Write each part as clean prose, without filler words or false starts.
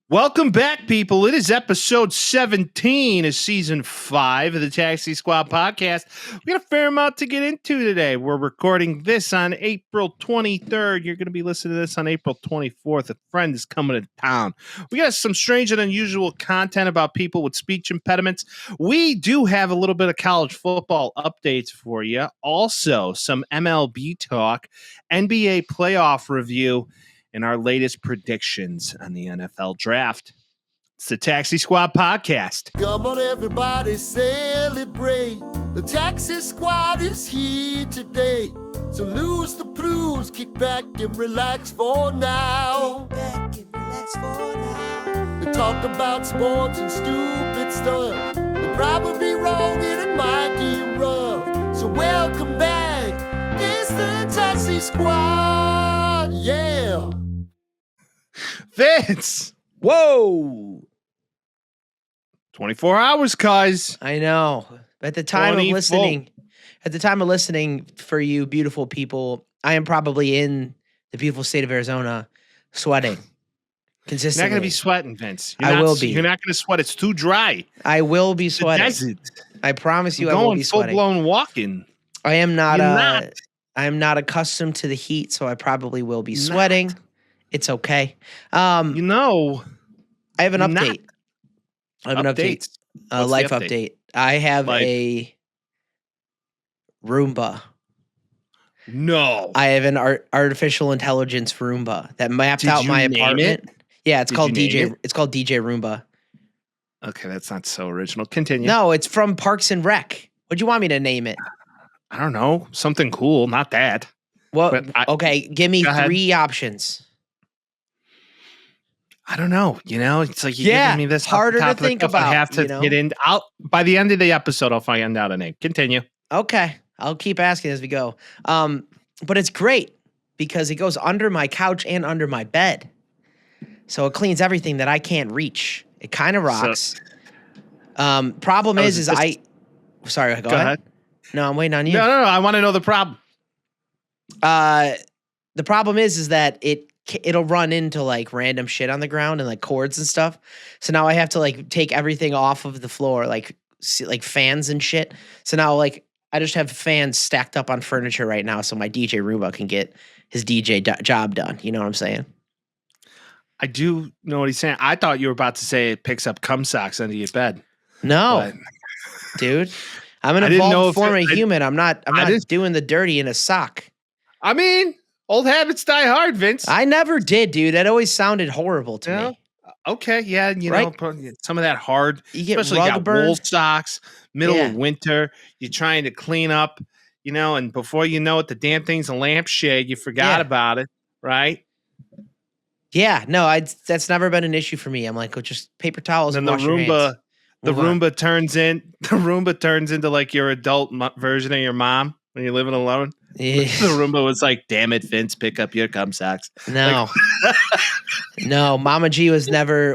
Welcome back, people. It is episode 17 of season 5 of the Taxi Squad podcast. We got a fair amount to get into today. We're recording this on April 23rd. You're going to be listening to this on April 24th. A friend is coming to town. We got some strange and unusual content about people with speech impediments. We do have a little bit of college football updates for you. Also, some MLB talk, NBA playoff review, and our latest predictions on the NFL draft. It's the Taxi Squad podcast. Come on, everybody, celebrate. The Taxi Squad is here today. So lose the blues, kick back and relax for now. They talk about sports and stupid stuff. They're probably wrong and it might get rough. So welcome back. It's the Taxi Squad. Yeah. Vince. Whoa. 24 hours, cuz. I know. At the time of 24. listening for you beautiful people, I am probably in the beautiful state of Arizona sweating consistently. You're not going to be sweating, Vince. I will be. You're not going to sweat. It's too dry. I will be sweating. Desert. I promise you You're I will going be sweating. full-blown walking. I am not, You're not. I am not accustomed to the heat, so I probably will be sweating. It's okay. You know. I have an You're not. update. I have an update. Updates. A What's the life update? update. I have Life. a Roomba. No. I have an artificial intelligence Roomba that mapped Did out you my name apartment. it? Yeah, it's Did called you name DJ. it? It's called DJ Roomba. Okay, that's not so original. Continue. No, it's from Parks and Rec. What'd you want me to name it? I don't know. Something cool. Not that. Well, But okay, give me Go ahead. 3 options. I don't know. You know, it's like you're Yeah, giving me this off the harder to top of the think cuff. I about, have to you know? get in. By the end of the episode, I'll find out a name. Continue. Okay, I'll keep asking as we go. But it's great because it goes under my couch and under my bed, so it cleans everything that I can't reach. It kind of rocks. Problem is sorry, go ahead. No, I'm waiting on you. No. I want to know the problem. The problem is that it'll run into like random shit on the ground and like cords and stuff. So now I have to like take everything off of the floor, like fans and shit. So now like I just have fans stacked up on furniture right now, so my DJ Roomba can get his DJ job done. You know what I'm saying? I do know what he's saying. I thought you were about to say it picks up cum socks under your bed. No, But dude, I'm an I didn't know evolved if form it- of I- human. I'm not doing the dirty in a sock. I mean, old habits die hard, Vince. I never did, dude. That always sounded horrible to Yeah. me. Okay, yeah, you Right? know, some of that hard, You get especially you rug got wool burn. socks, middle Yeah. of winter, you're trying to clean up, you know, and before you know it, the damn thing's a lampshade. You forgot Yeah. about it, right? Yeah, no, that's never been an issue for me. I'm like, just paper towels And and then wash your hands. the Move on. Roomba turns into like your adult version of your mom when you're living alone. Yeah. The Roomba was like, "Damn it, Vince, pick up your cum socks." No. No, Mama G was never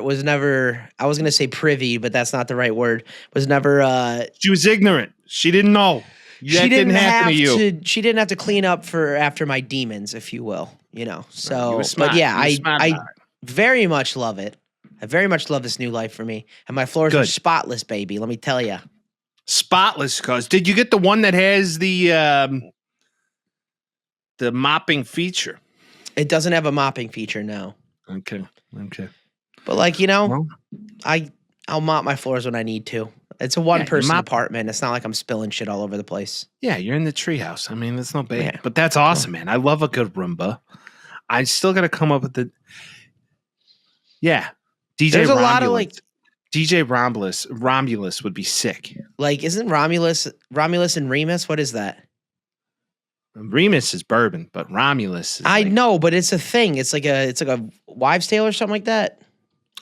I was gonna say privy, but that's not the right word. Was never She was ignorant. She didn't know. That didn't happen to you. she didn't have to clean up for after my demons, if you will, you know. So You were smart. but yeah, You were smart I about it. very much love it. I very much love this new life for me. And my floors are Good. spotless, baby. Let me tell you. Spotless, cuz. Did you get the one that has the mopping feature? It doesn't have a mopping feature now. Okay. But like, you know, Well, I'll mop my floors when I need to. It's a one-person mop- apartment. It's not like I'm spilling shit all over the place. yeah, you're in the treehouse. I mean, that's no big. Yeah. But that's awesome, man. I love a good Roomba. I still got to come up with the. Yeah, DJ. There's a lot of, Romulus. like- DJ Romulus would be sick. Like, isn't Romulus and Remus? What is that? Remus is bourbon, but Romulus is I like- know, but it's a thing. It's like a wives' tale or something like that.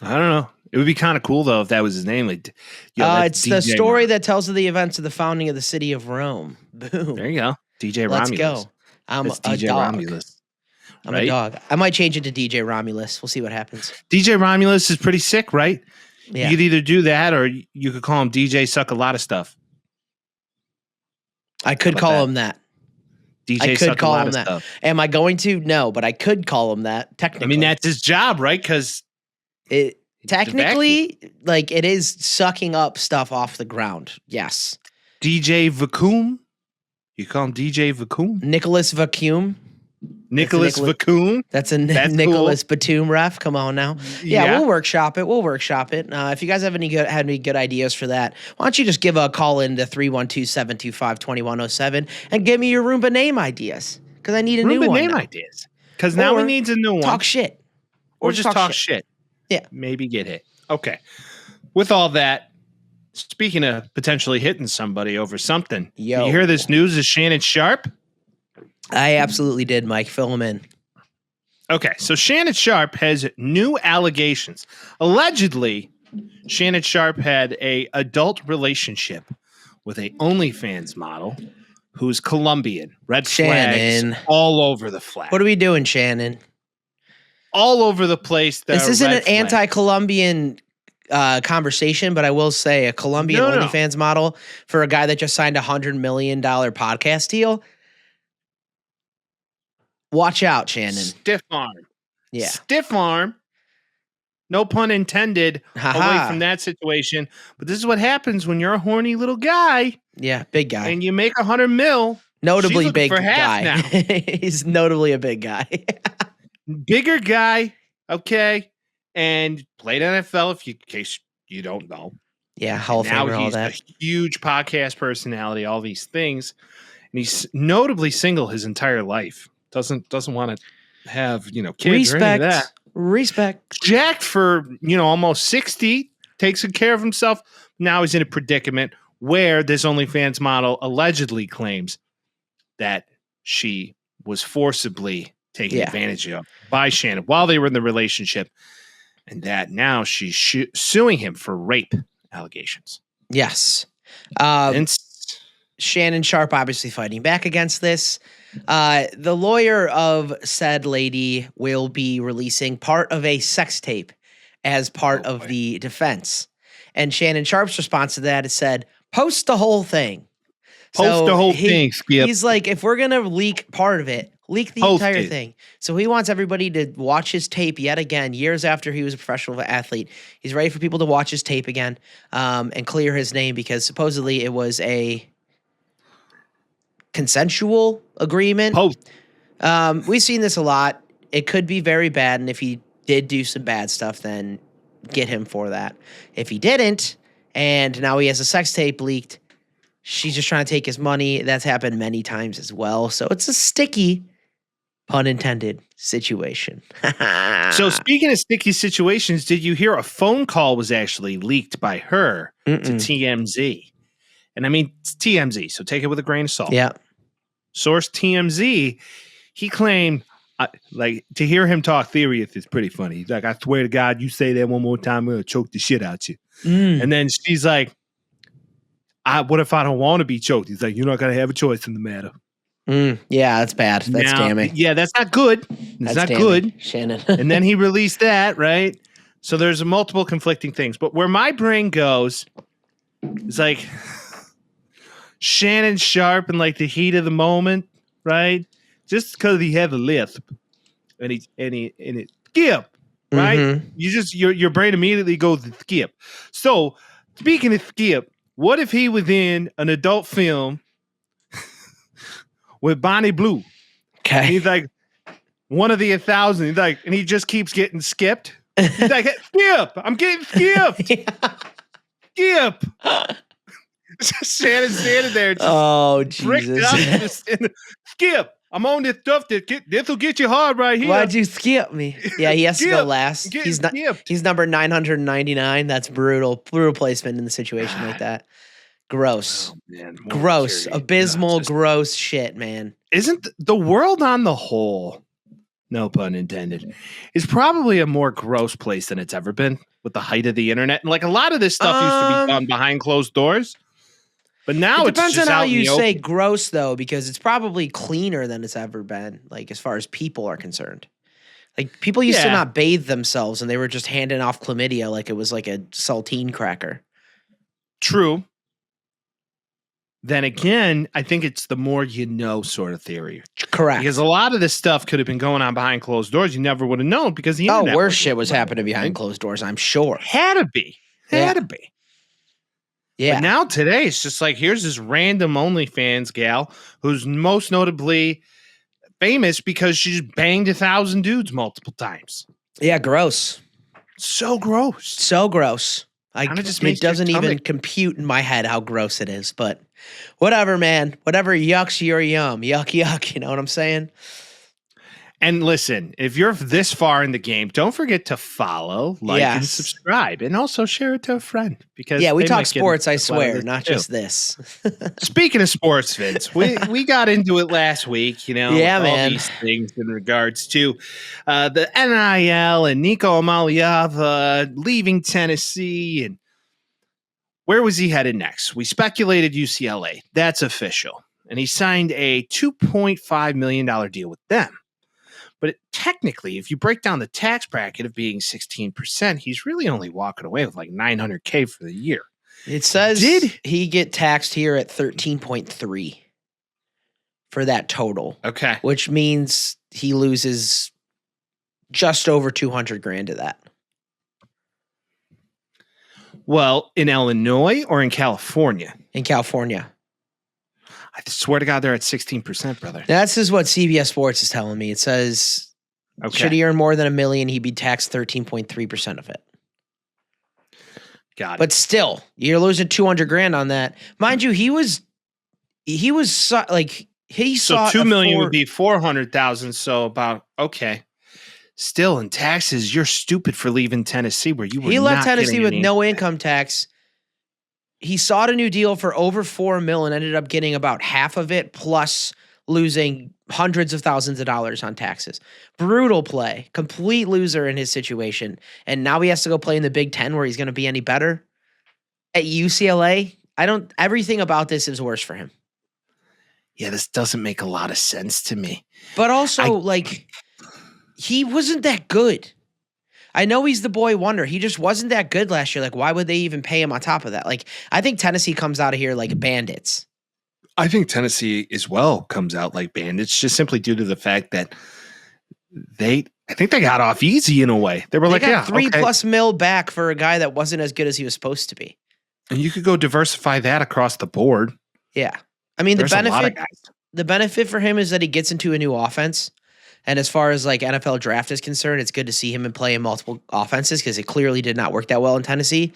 I don't know. It would be kind of cool though if that was his name. Like, yo, that's It's the DJ story that tells of the events of the founding of the city of Rome. Boom. There you go, DJ Let's Romulus. go. I'm That's a DJ dog. Romulus. I'm right? a dog. I might change it to DJ Romulus. We'll see what happens. DJ Romulus is pretty sick, right? Yeah. You could either do that or you could call him DJ Suck a lot of stuff. I could about call that? him that. DJ I could Suck call a lot him of that. stuff. Am I going to? No, but I could call him that technically. I mean, that's his job, right? Because it Technically, like it is sucking up stuff off the ground. Yes. DJ Vacuum. You call him DJ Vacuum? Nicholas Vacuum. Nicholas Vacuum. That's a Nicholas Batum ref. Come on now. Yeah, we'll workshop it. If you guys have any good ideas for that, why don't you just give a call in to 312-725-2107 and give me your Roomba name ideas? Because I need a new one. Roomba name ideas. Because now we need a new one. Talk shit. Or just talk shit. Yeah. Maybe get hit. Okay. With all that, speaking of potentially hitting somebody over something, you hear this news of Shannon Sharpe? I absolutely did, Mike. Fill him in. Okay, so Shannon Sharpe has new allegations. Allegedly, Shannon Sharpe had a adult relationship with a OnlyFans model who's Colombian. Red flags all over the flag. What are we doing, Shannon? All over the place. This isn't an anti-Colombian conversation, but I will say a Colombian OnlyFans model for a guy that just signed $100 million podcast deal. Watch out, Shannon. Stiff arm. Yeah. Stiff arm. No pun intended. Away from that situation. But this is what happens when you're a horny little guy. Yeah, big guy. And you make $100 million. Notably big guy. He's notably a big guy. Bigger guy. Okay. And played NFL, in case you don't know. Yeah, Hall of Famer, all that. He's a huge podcast personality, all these things. And he's notably single his entire life. Doesn't want to have, kids or any of that. Respect. Jacked for, almost 60, takes good care of himself. Now he's in a predicament where this OnlyFans model allegedly claims that she was forcibly taken advantage of by Shannon while they were in the relationship, and that now she's suing him for rape allegations. Yes. Shannon Sharpe obviously fighting back against this. The lawyer of said lady will be releasing part of a sex tape as part of the defense. And Shannon Sharpe's response to that is said, post the whole thing. Post the whole thing, Skip. He's like, if we're going to leak part of it, leak the entire thing. So he wants everybody to watch his tape yet again, years after he was a professional athlete. He's ready for people to watch his tape again and clear his name because supposedly it was a consensual agreement. We've seen this a lot. It could be very bad, and if he did do some bad stuff, then get him for that. If he didn't, and now he has a sex tape leaked, she's just trying to take his money. That's happened many times as well. So it's a sticky, pun intended, situation. So speaking of sticky situations, did you hear a phone call was actually leaked by her to TMZ? And I mean, it's TMZ, so take it with a grain of salt. Yeah. Source TMZ, he claimed, to hear him talk theory, it's pretty funny. He's like, I swear to God, you say that one more time, I'm going to choke the shit out you. And then she's like, what if I don't want to be choked? He's like, you're not going to have a choice in the matter. Yeah, that's bad. That's damning. Yeah, that's not good. That's not good. Shannon. And then he released that, right? So there's multiple conflicting things. But where my brain goes is like Shannon Sharpe in like the heat of the moment, right? Just because he had the lisp and it skip, right? Your brain immediately goes to skip. So speaking of skip, what if he was in an adult film with Bonnie Blue? Okay. He's like one of the 1,000. He's like, and he just keeps getting skipped. He's like, skip! I'm getting skipped. Skip! Shannon's standing there. Oh Jesus! Skip! I'm on this stuff. This will get you hard right here. Why'd you skip me? Yeah, he has to go last. He's number 999. That's brutal placement in the situation like that. Gross. Oh, man, gross. Abysmal, gross shit, man. Isn't the world on the whole, no pun intended, is probably a more gross place than it's ever been with the height of the internet? And like a lot of this stuff used to be done behind closed doors. But now it depends just on how you say gross, though, because it's probably cleaner than it's ever been, like as far as people are concerned. Like people used to not bathe themselves and they were just handing off chlamydia like it was like a saltine cracker. True. then again, I think it's the more you know sort of theory. Correct. Because a lot of this stuff could have been going on behind closed doors. You never would have known because the internet. Worse shit was happening behind closed doors, I'm sure. Had to be. Had to be. Yeah. But now today, it's just like, here's this random OnlyFans gal who's most notably famous because she just banged 1,000 dudes multiple times. Yeah, gross. So gross. So gross. It doesn't even compute in my head how gross it is, but whatever, man. Whatever yucks your yum. Yuck, yuck. You know what I'm saying? And listen, if you're this far in the game, don't forget to follow, like, and subscribe, and also share it to a friend. Because we talk sports, I swear, not just this. Speaking of sports, Vince, we got into it last week, man. All these things in regards to the NIL and Nico Iamaleava leaving Tennessee, and where was he headed next? We speculated UCLA. That's official. And he signed a $2.5 million deal with them. But technically, if you break down the tax bracket of being 16%, he's really only walking away with like $900K for the year. It says he get taxed here at 13.3 for that total. Okay. Which means he loses just over 200 grand to that. Well, in Illinois or in California? In California. I swear to God, they're at 16%, brother. This is what CBS Sports is telling me. It says, should he earn more than $1 million, he'd be taxed 13.3% of it. Got it. But still, you're losing 200 grand on that. Mind you, so 2 million would be 400,000. So about, still in taxes, you're stupid for leaving Tennessee where you were He left Tennessee with any no income tax. He sought a new deal for over $4 million and ended up getting about half of it, plus losing hundreds of thousands of dollars on taxes. Brutal play. Complete loser in his situation. And now he has to go play in the Big Ten where he's going to be any better. At UCLA, everything about this is worse for him. Yeah, this doesn't make a lot of sense to me. But also, he wasn't that good. I know he's the boy wonder. He just wasn't that good last year. Like, why would they even pay him on top of that? Like, I think Tennessee comes out of here like bandits. I think Tennessee as well comes out like bandits, just simply due to the fact that I think they got off easy in a way. They were got $3+ million back for a guy that wasn't as good as he was supposed to be. And you could go diversify that across the board. Yeah. I mean, the benefit for him is that he gets into a new offense. And as far as like NFL draft is concerned, it's good to see him and play in multiple offenses because it clearly did not work that well in Tennessee.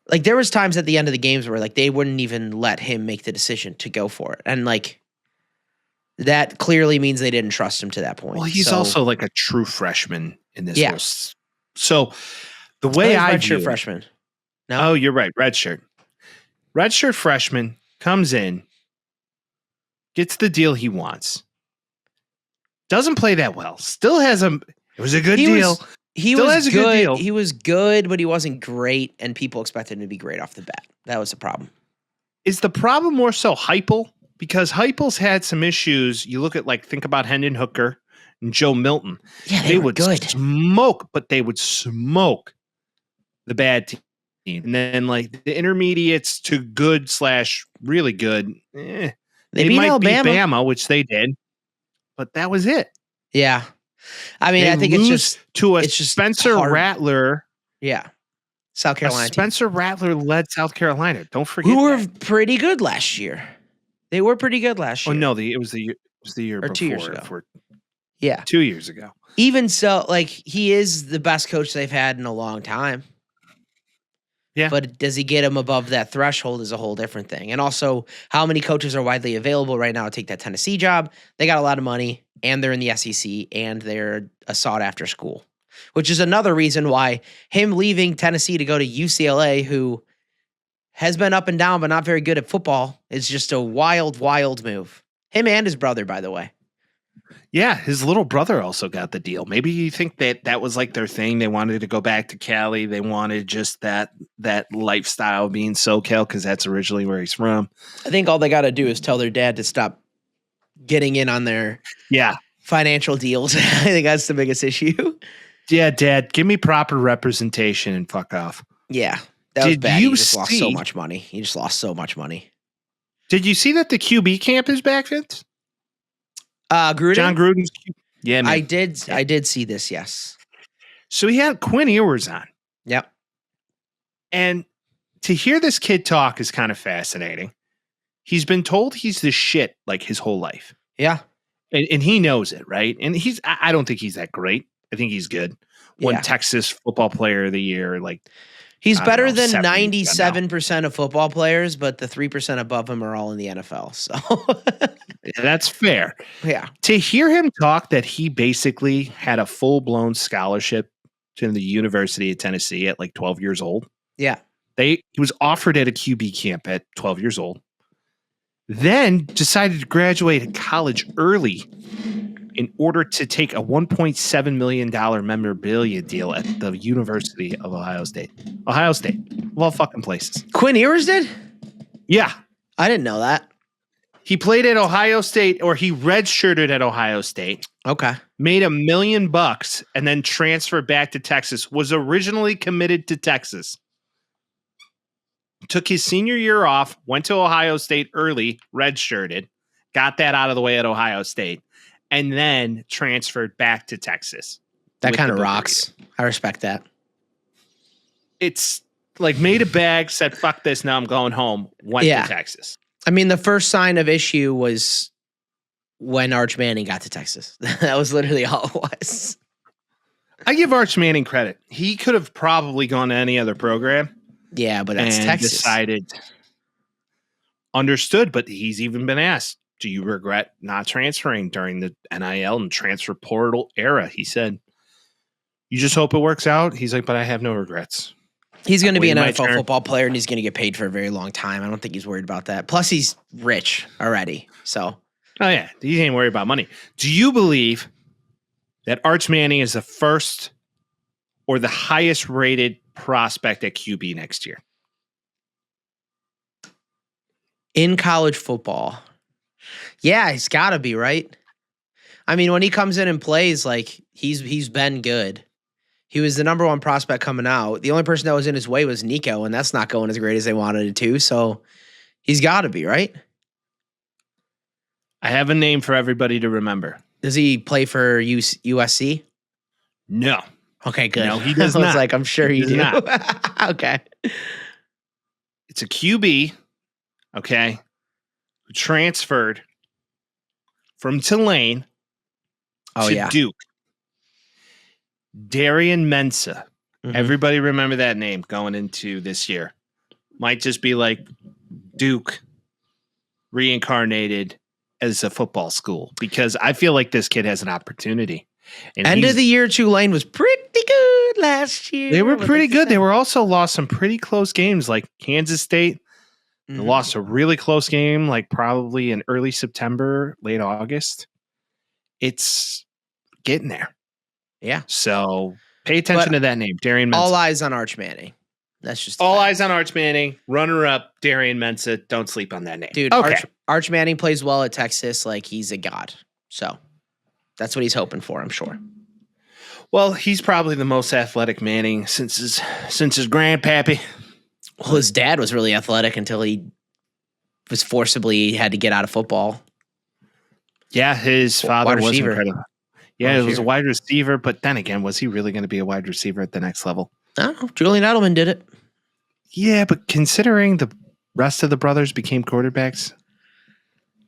Like there was times at the end of the games where like they wouldn't even let him make the decision to go for it. And like that clearly means they didn't trust him to that point. Well, he's also like a true freshman in this. Yeah. So the way I view freshman. No? Oh, you're right. Redshirt freshman comes in, gets the deal he wants. Doesn't play that well. Still has it was a good deal. He was good. He was good, but he wasn't great, and people expected him to be great off the bat. That was the problem. Is the problem more so Heupel? Because Heupel's had some issues. You look at think about Hendon Hooker and Joe Milton. Yeah, they would smoke the bad team. And then the intermediates to good / really good. They might beat Bama, which they did. But that was it. Yeah. I mean, I think it's just Spencer Rattler. Yeah. South Carolina. Spencer Rattler led South Carolina. Don't forget. Who were pretty good last year. They were pretty good last year. Oh no, it was the year before. 2 years ago. 2 years ago. Even so, he is the best coach they've had in a long time. Yeah. But does he get him above that threshold is a whole different thing. And also, how many coaches are widely available right now to take that Tennessee job? They got a lot of money, and they're in the SEC, and they're a sought-after school, which is another reason why him leaving Tennessee to go to UCLA, who has been up and down but not very good at football, is just a wild, wild move. Him and his brother, by the way. Yeah, his little brother also got the deal. Maybe you think that was their thing. They wanted to go back to Cali. They wanted just that lifestyle being SoCal because that's originally where he's from. I think all they got to do is tell their dad to stop getting in on their financial deals. I think that's the biggest issue. Yeah, Dad, give me proper representation and fuck off. Yeah, that was bad. He just lost so much money. Did you see that the QB camp is back, Vince? Gruden? John Gruden's Yeah, man. I did see this, yes. So he had Quinn Ewers on. Yep. And to hear this kid talk is kind of fascinating. He's been told he's the shit like his whole life. Yeah. And he knows it, right? And I don't think he's that great. I think he's good. Won Texas Football Player of the Year. Like, he's better than 97% 97% of football players, but the 3% above him are all in the NFL. So that's fair. Yeah. To hear him talk that he basically had a full-blown scholarship to the University of Tennessee at like 12 years old. Yeah. He was offered at a QB camp at 12 years old. Then decided to graduate college early in order to take a $1.7 million memorabilia deal at the University of Ohio State. Ohio State, of all fucking places. Quinn Ewers did? Yeah. I didn't know that. He played at Ohio State, or he redshirted at Ohio State. Okay. Made $1 million and then transferred back to Texas. Was originally committed to Texas. Took his senior year off, went to Ohio State early, redshirted, got that out of the way at Ohio State, and then transferred back to Texas. That kind of rocks. I respect that. It's like made a bag, said, fuck this, now I'm going home, went to Texas. I mean, the first sign of issue was when Arch Manning got to Texas. That was literally all it was. I give Arch Manning credit. He could have probably gone to any other program. Yeah, but that's Texas. Decided, understood, but he's even been asked, do you regret not transferring during the NIL and transfer portal era? He said, you just hope it works out. He's like, but I have no regrets. He's going to be an NFL football player, and he's going to get paid for a very long time. I don't think he's worried about that. Plus, he's rich already. So, oh yeah, he ain't worried about money. Do you believe that Arch Manning is the first or the highest rated prospect at QB next year? In college football. Yeah, he's got to be, right? I mean, when he comes in and plays, like, he's been good. He was the number one prospect coming out. The only person that was in his way was Nico, and that's not going as great as they wanted it to. So he's got to be, right? I have a name for everybody to remember. Does he play for USC? No. Okay, good. No, he does I was not. like, I'm sure you do. Okay. It's a QB, okay, who transferred from Tulane to Duke. Darian Mensah. Mm-hmm. Everybody remember that name going into this year. Might just be like Duke reincarnated as a football school, because I feel like this kid has an opportunity. And end of the year, Tulane was pretty good last year. They were pretty good. They were also lost some pretty close games, like Kansas State. They lost a really close game, like probably in early September, late August. It's getting there. Yeah. So pay attention to that name, Darian Mensah. All eyes on Arch Manning. That's just all eyes on Arch Manning. Runner up, Darian Mensah. Don't sleep on that name, dude. Okay. Arch Manning plays well at Texas, like he's a god. So that's what he's hoping for, I'm sure. Well, he's probably the most athletic Manning since his grandpappy. Well, his dad was really athletic until he was forcibly had to get out of football. Yeah, his father was incredible. Yeah, he was a wide receiver, but then again, was he really going to be a wide receiver at the next level? I don't know. Julian Edelman did it. Yeah, but considering the rest of the brothers became quarterbacks,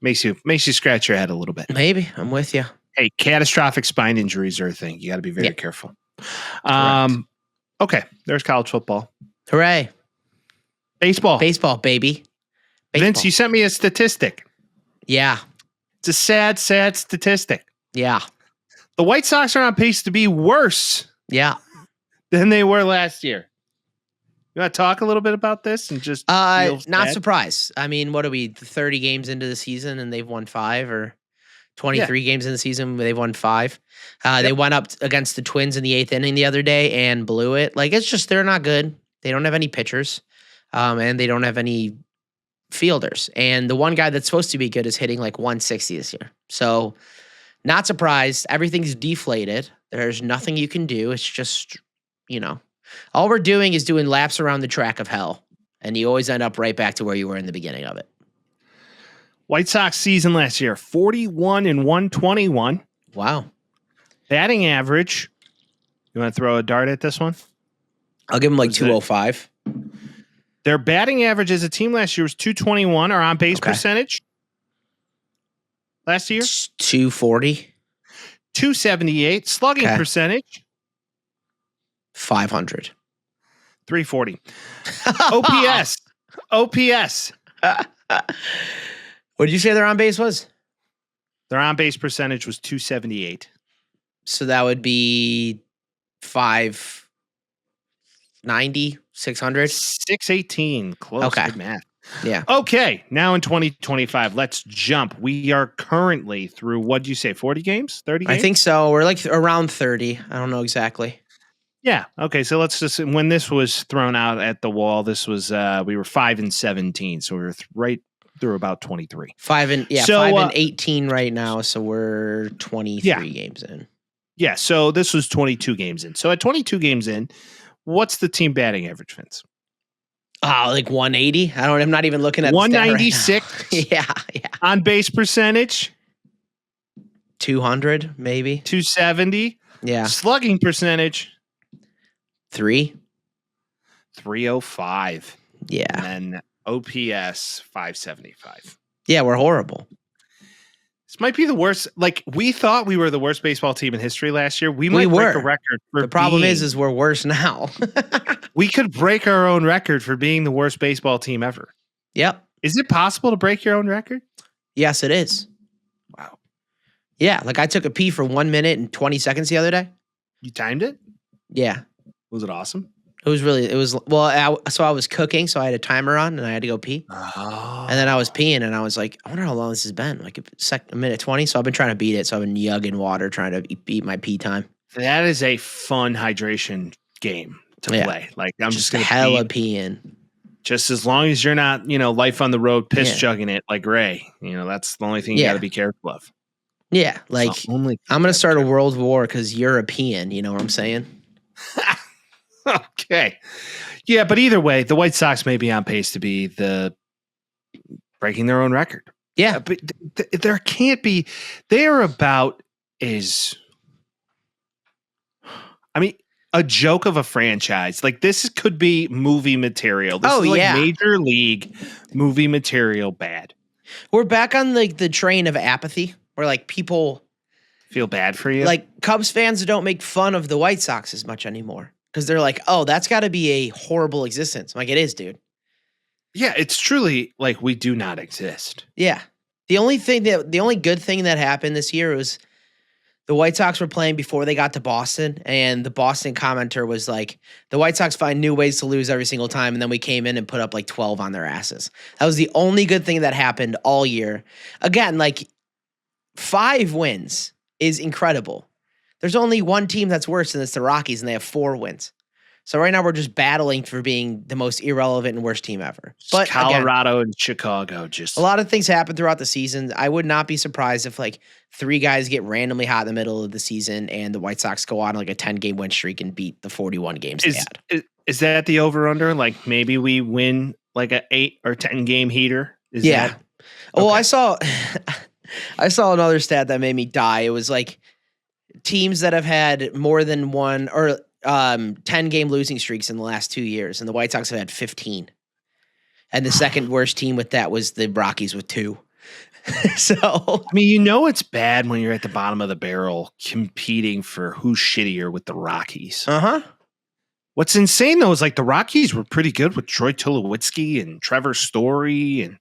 makes you scratch your head a little bit. Maybe. I'm with you. Hey, catastrophic spine injuries are a thing. You got to be very careful. Okay, there's college football. Hooray. Baseball, baby. Baseball. Vince, you sent me a statistic. Yeah. It's a sad statistic. Yeah. The White Sox are on pace to be worse than they were last year. You want to talk a little bit about this and just not surprised. I mean, what are we 30 games into the season and they've won 5, or 23 games in the season they've won 5. They went up against the Twins in the 8th inning the other day and blew it. Like, it's just they're not good. They don't have any pitchers, and they don't have any fielders. And the one guy that's supposed to be good is hitting like 160 this year. So not surprised. Everything's deflated. There's nothing you can do. It's just, all we're doing is doing laps around the track of hell. And you always end up right back to where you were in the beginning of it. White Sox season last year, 41 and 121. Wow. Batting average. You want to throw a dart at this one? I'll give them like Who's 205. Their batting average as a team last year was 221. Our on base percentage last year? 240. 278. Slugging percentage? 500. 340. OPS. OPS. What did you say their on base was? Their on base percentage was 278. So that would be 590, 600? 618. Close. Okay. Good math. Yeah. Okay. Now in 2025, let's jump. We are currently through, what'd you say, 40 games? 30 games? I think so. We're like around 30. I don't know exactly. Yeah. Okay. So let's just, when this was thrown out at the wall, this was, we were 5 and 17. So we were right through about 23. 5 and 18 right now. So we're 23 games in. Yeah. So this was 22 games in. So at 22 games in, what's the team batting average, Vince? Like 180. I'm not even looking at 196. Yeah. On base percentage 200, maybe 270. Yeah. Slugging percentage 305. Yeah. And then OPS 575. Yeah, we're horrible. This might be the worst. Like, we thought we were the worst baseball team in history last year. We might break a record for the problem is we're worse now. We could break our own record for being the worst baseball team ever. Yep. Is it possible to break your own record? Yes, it is. Wow. Yeah, like I took a pee for 1 minute and 20 seconds the other day. You timed it? Yeah. Was it awesome? So I was cooking, so I had a timer on and I had to go pee. Oh. And then I was peeing and I was like, I wonder how long this has been. Like a minute 20. So I've been trying to beat it. So I've been yugging water, trying to beat my pee time. That is a fun hydration game to play. Like, I'm just going to hella peeing. Just as long as you're not, life on the road, piss jugging it like Ray. That's the only thing you got to be careful of. Yeah. Like, I'm going to start a world war because you're a peeing. You know what I'm saying? Okay. Yeah, but either way, the White Sox may be on pace to be breaking their own record. Yeah. But there can't be. They are about a joke of a franchise. Like, this could be movie material. This is like major league movie material bad. We're back on the train of apathy where like people feel bad for you. Like Cubs fans don't make fun of the White Sox as much anymore. Because they're like, oh, that's got to be a horrible existence. I'm like, it is, dude. Yeah, it's truly like we do not exist. Yeah. The only good thing that happened this year was the White Sox were playing before they got to Boston, and the Boston commenter was like, the White Sox find new ways to lose every single time, and then we came in and put up like 12 on their asses. That was the only good thing that happened all year. Again, like 5 wins is incredible. There's only one team that's worse, and it's the Rockies, and they have 4 wins. So right now we're just battling for being the most irrelevant and worst team ever. But Colorado again, and Chicago just a lot of things happen throughout the season. I would not be surprised if like 3 guys get randomly hot in the middle of the season and the White Sox go on like a 10-game win streak and beat the 41 games they had. Is that the over-under? Like maybe we win like an 8 or 10-game heater? Okay. Well, I saw another stat that made me die. It was like teams that have had more than 1 or 10-game losing streaks in the last 2 years, and the White Sox have had 15. And the second worst team with that was the Rockies with 2. So I mean, it's bad when you're at the bottom of the barrel competing for who's shittier with the Rockies. Uh-huh. What's insane though is like the Rockies were pretty good with Troy Tulowitzki and Trevor Story and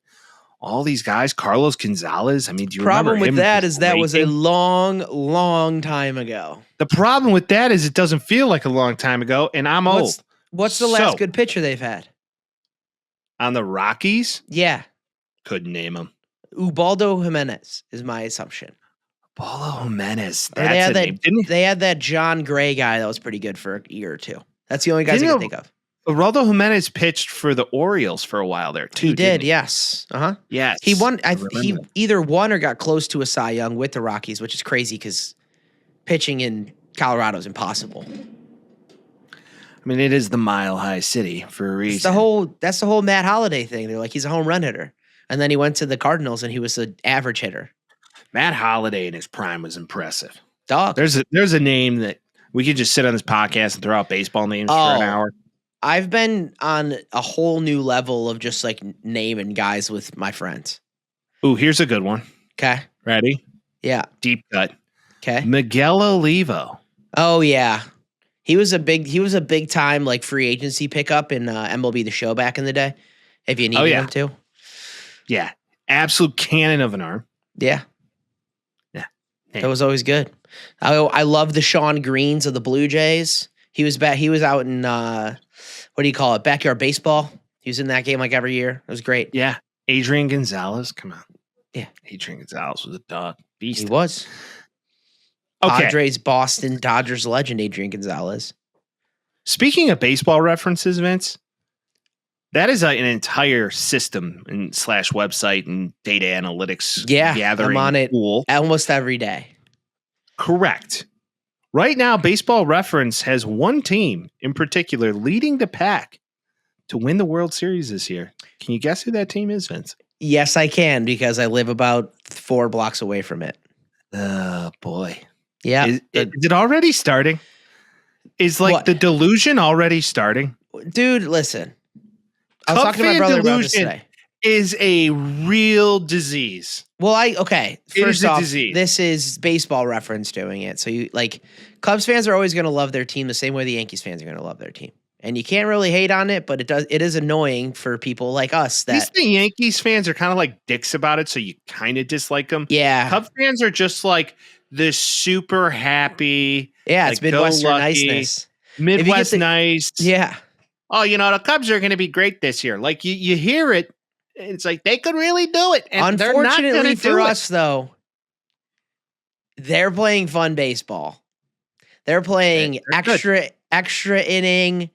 all these guys, Carlos Gonzalez. I mean, do you remember him? Problem with that is that was a long, long time ago. The problem with that is it doesn't feel like a long time ago, and I'm old. What's the last good pitcher they've had? On the Rockies? Yeah. Couldn't name him. Ubaldo Jimenez is my assumption. Ubaldo Jimenez. That's a name. They had that John Gray guy that was pretty good for a year or 2. That's the only guys I can think of. Ubaldo Jimenez pitched for the Orioles for a while there too. He did, yes. Uh-huh. Yes. He won. He either won or got close to a Cy Young with the Rockies, which is crazy because pitching in Colorado is impossible. I mean, it is the Mile High City for a reason. That's the whole Matt Holliday thing. They're like, he's a home run hitter. And then he went to the Cardinals and he was an average hitter. Matt Holliday in his prime was impressive. Dog. There's a name that we could just sit on this podcast and throw out baseball names for an hour. I've been on a whole new level of just like naming guys with my friends. Ooh, here's a good one. Okay. Ready? Yeah. Deep cut. Okay. Miguel Olivo. Oh yeah. He was a big time like free agency pickup in MLB The Show back in the day. If you needed him to. Yeah. Absolute cannon of an arm. Yeah. Yeah. That was always good. I love the Sean Greens of the Blue Jays. He was out in what do you call it? Backyard baseball. He was in that game like every year. It was great. Yeah. Adrian Gonzalez. Come on. Yeah. Adrian Gonzalez was a dog. Beast. He was. Okay. Padres, Boston, Dodgers legend Adrian Gonzalez. Speaking of baseball references, Vince, that is an entire system and / website and data analytics gathering I'm on it tool. Almost every day. Correct. Right now, Baseball Reference has one team in particular leading the pack to win the World Series this year. Can you guess who that team is, Vince? Yes, I can because I live about 4 blocks away from it. Oh, boy. Yeah. Is it already starting? Is like the delusion already starting? Dude, listen. I was talking to my brother about this today. Is a real disease. Well, first off, disease. This is Baseball Reference doing it. So you like Cubs fans are always going to love their team the same way the Yankees fans are going to love their team. And you can't really hate on it, but it is annoying for people like us that at least the Yankees fans are kind of like dicks about it, so you kind of dislike them. Yeah. Cubs fans are just like the super happy. Yeah, it's Midwestern niceness. Midwest nice. Yeah. Oh, the Cubs are going to be great this year. Like you hear it. It's like they could really do it. And unfortunately for us, though, they're playing fun baseball. They're playing extra inning,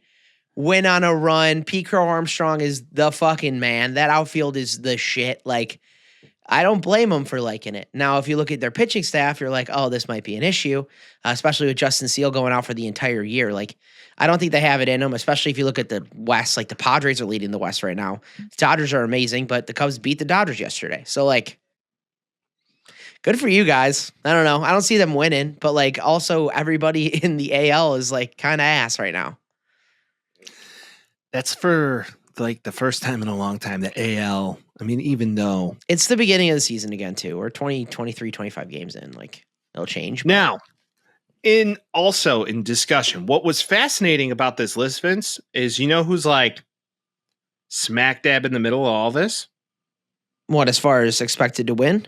win on a run. Pete Crow Armstrong is the fucking man. That outfield is the shit. Like, I don't blame them for liking it. Now, if you look at their pitching staff, you're like, oh, this might be an issue, especially with Justin Steele going out for the entire year. Like, I don't think they have it in them, especially if you look at the West. Like, the Padres are leading the West right now. The Dodgers are amazing, but the Cubs beat the Dodgers yesterday. So, like, good for you guys. I don't know. I don't see them winning, but, like, also everybody in the AL is, like, kind of ass right now. That's for, like, the first time in a long time, the AL. I mean, even though it's the beginning of the season again, too. We're 20, 23, 25 games in. Like, it'll change. Now, in discussion, what was fascinating about this list, Vince, is who's like smack dab in the middle of all this? What, as far as expected to win?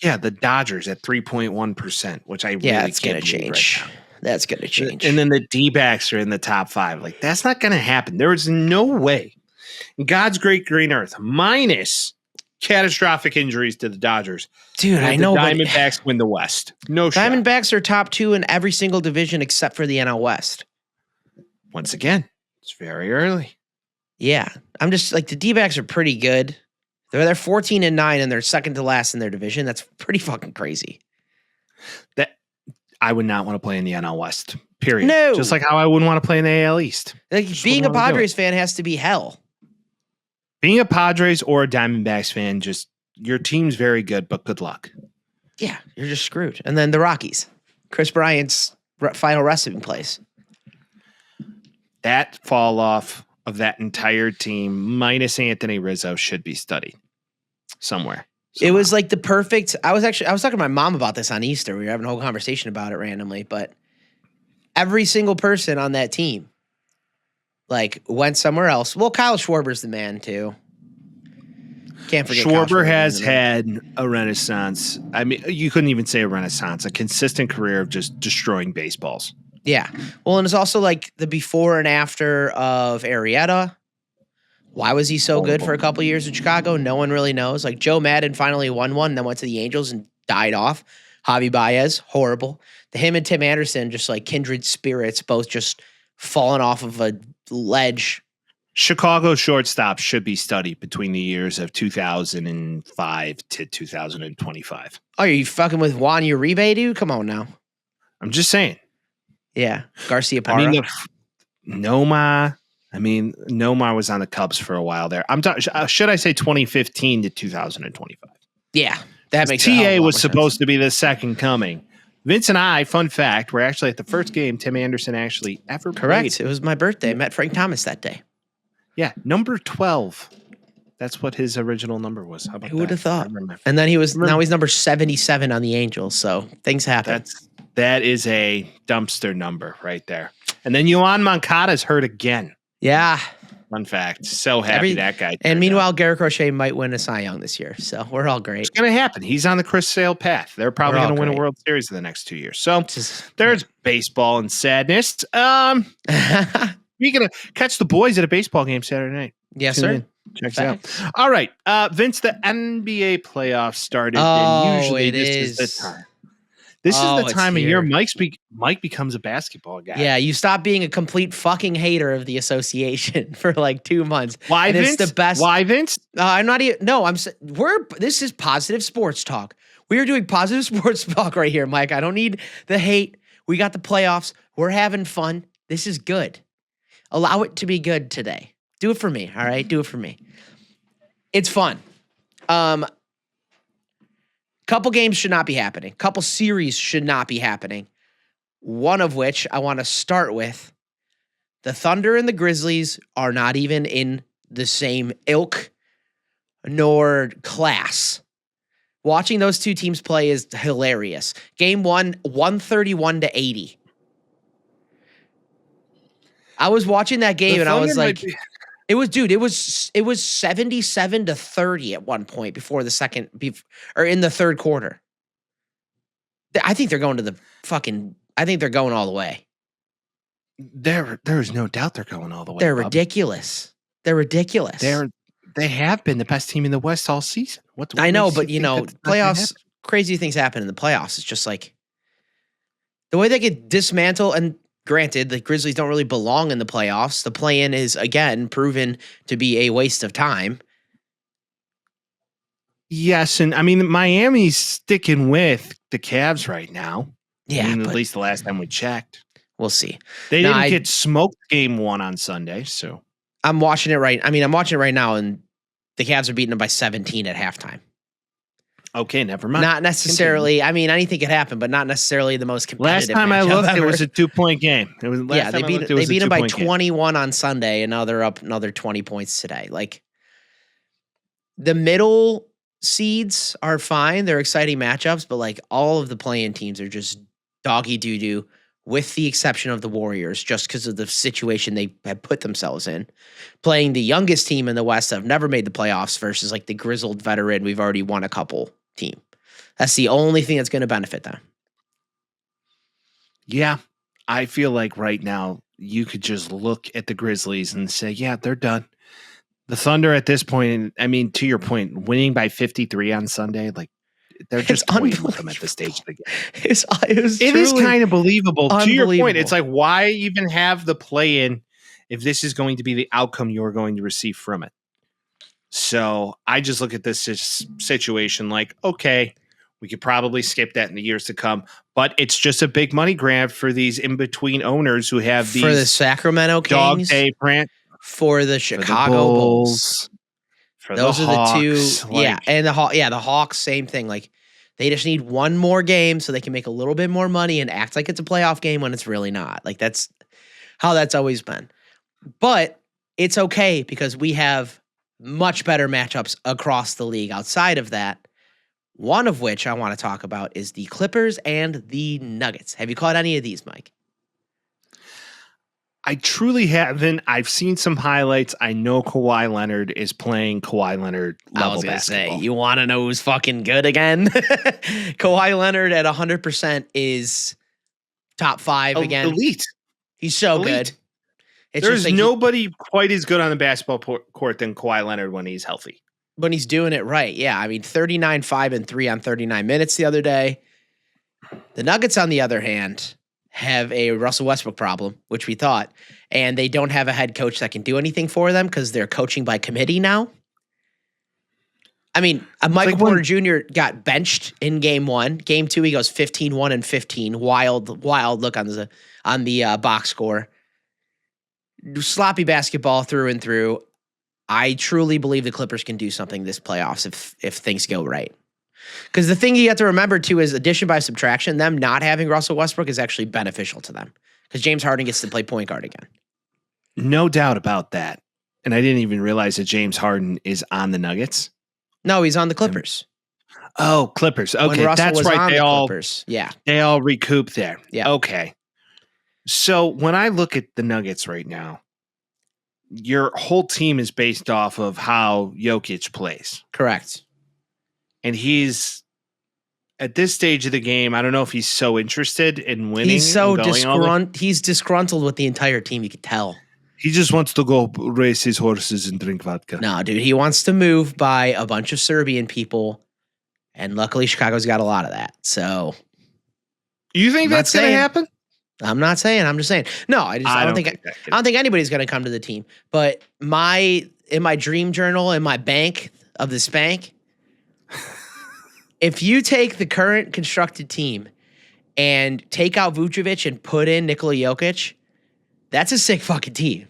Yeah, the Dodgers at 3.1%, which I really it's going to change. Right, that's going to change. And then the D-backs are in the top 5. Like, that's not going to happen. There is no way. God's great green earth, minus catastrophic injuries to the Dodgers. Dude, I know. The Diamondbacks win the West. No shot. Diamondbacks are top 2 in every single division except for the NL West. Once again, it's very early. Yeah. I'm just like, the D-backs are pretty good. They're 14-9 and they're second to last in their division. That's pretty fucking crazy. That I would not want to play in the NL West. Period. No. Just like how I wouldn't want to play in the AL East. Like, being a Padres fan has to be hell. Being a Padres or a Diamondbacks fan, just your team's very good, but good luck. Yeah, you're just screwed. And then the Rockies. Chris Bryant's final resting place. That fall off of that entire team, minus Anthony Rizzo, should be studied somewhere. It was like the perfect. I was talking to my mom about this on Easter. We were having a whole conversation about it randomly, but every single person on that team, like, went somewhere else. Well, Kyle Schwarber's the man too. Can't forget. Schwarber has had a renaissance. I mean, you couldn't even say a renaissance. A consistent career of just destroying baseballs. Yeah. Well, and it's also like the before and after of Arrieta. Why was he so good for a couple years in Chicago? No one really knows. Like, Joe Madden finally won one, then went to the Angels and died off. Javi Baez, horrible. Him and Tim Anderson, just like kindred spirits, both just falling off of a ledge. Chicago shortstop should be studied between the years of 2005 to 2025. Oh, are you fucking with Juan Uribe, dude? Come on now. I'm just saying. Yeah. Garcia Parra. I mean, Noma, I mean, Nomar was on the Cubs for a while there. Should I say 2015 to 2025? Yeah, that makes TA was supposed to be the second coming. Vince and I, fun fact, were actually at the first game Tim Anderson actually ever Correct. played. It was my birthday. I met Frank Thomas that day. Yeah, number 12. That's what his original number was. How about Who would have that? thought? And then now he's number 77 on the Angels. So things happen. That is a dumpster number right there. And then Yohan Moncada's hurt again. Yeah. Fun fact. So happy that guy. And meanwhile, Garrett Crochet might win a Cy Young this year. So we're all great. It's going to happen. He's on the Chris Sale path. They're probably going to win a World Series in the next 2 years. So there's baseball and sadness. You're going to catch the boys at a baseball game Saturday night. Yes, sir. Check it out. All right. Vince, the NBA playoffs started. And usually this is the time. This is the time of year Mike becomes a basketball guy. Yeah, you stop being a complete fucking hater of the association for like 2 months. Why, Vince? It's the best. Why, Vince? I'm not even. No, this is positive sports talk. We are doing positive sports talk right here, Mike. I don't need the hate. We got the playoffs. We're having fun. This is good. Allow it to be good today. Do it for me, all right? Do it for me. It's fun. Couple games should not be happening. Couple series should not be happening. One of which I want to start with. The Thunder and the Grizzlies are not even in the same ilk nor class. Watching those two teams play is hilarious. Game 1, 131-80. I was watching that game and I was like, it was 77-30 at one point before the second, or in the third quarter. I think they're going to the fucking, I think they're going all the way. There's no doubt they're going all the way. They're ridiculous. They're ridiculous. They have been the best team in the West all season. I know, but playoffs, crazy things happen in the playoffs. It's just like the way they get dismantled. And granted, the Grizzlies don't really belong in the playoffs. The play-in is, again, proven to be a waste of time. Yes, and I mean, Miami's sticking with the Cavs right now. Yeah, at least the last time we checked. We'll see. They didn't get smoked game 1 on Sunday, so. I'm watching it right now, and the Cavs are beating them by 17 at halftime. Okay, never mind. Not necessarily. Continue. I mean, anything could happen, but not necessarily the most competitive. Last time I looked, it was a 2-point game. They beat them by 21 on Sunday, and now they're up another 20 points today. Like, the middle seeds are fine. They're exciting matchups, but like all of the play-in teams are just doggy doo-doo, with the exception of the Warriors, just because of the situation they have put themselves in. Playing the youngest team in the West that have never made the playoffs versus like the grizzled veteran we've already won a couple team. That's the only thing that's going to benefit them. Yeah, I feel like right now you could just look at the Grizzlies and say, yeah, they're done. The Thunder at this point, I mean, to your point, winning by 53 on Sunday, like they're just toying with them at this stage of the game. It is kind of believable. To your point, it's like, why even have the play-in if this is going to be the outcome you're going to receive from it? So I just look at this situation like, okay, we could probably skip that in the years to come, but it's just a big money grab for these in-between owners who have these for the Sacramento Kings, dog day brand, for the Chicago Bulls. For those the are Hawks, the two. And the Hawks, same thing. Like, they just need one more game so they can make a little bit more money and act like it's a playoff game when it's really not. Like, that's how that's always been. But it's okay because we have much better matchups across the league outside of that. One of which I want to talk about is the Clippers and the Nuggets. Have you caught any of these, Mike? I truly haven't. I've seen some highlights. I know Kawhi Leonard is playing Kawhi Leonard level basketball. Say, you want to know who's fucking good again? Kawhi Leonard at 100% is top 5 again. Elite. He's so good. There's nobody quite as good on the basketball court than Kawhi Leonard when he's healthy. When he's doing it right. Yeah, I mean, 39, 5, and 3 on 39 minutes the other day. The Nuggets, on the other hand, have a Russell Westbrook problem, which we thought, and they don't have a head coach that can do anything for them because they're coaching by committee now. I mean, Michael Porter Jr. got benched in game 1. Game 2, he goes 15-1 and 15. Wild look on the box score. sloppy basketball through and through. I truly believe the Clippers can do something this playoffs if things go right. Because the thing you have to remember, too, is addition by subtraction, them not having Russell Westbrook is actually beneficial to them. Because James Harden gets to play point guard again. No doubt about that. And I didn't even realize that James Harden is on the Nuggets. No, he's on the Clippers. Oh, Clippers. Okay, that's right. They all recoup there. Yeah. Okay. So when I look at the Nuggets right now, your whole team is based off of how Jokic plays. Correct. And he's at this stage of the game, I don't know if he's so interested in winning. He's so he's disgruntled with the entire team, you could tell. He just wants to go race his horses and drink vodka. No, dude, he wants to move by a bunch of Serbian people, and luckily Chicago's got a lot of that. So, you think that's going to happen? I'm not saying. I'm just saying. No, I don't think anybody's going to come to the team. But in my dream journal, in my bank of the spank, if you take the current constructed team and take out Vucevic and put in Nikola Jokic, that's a sick fucking team.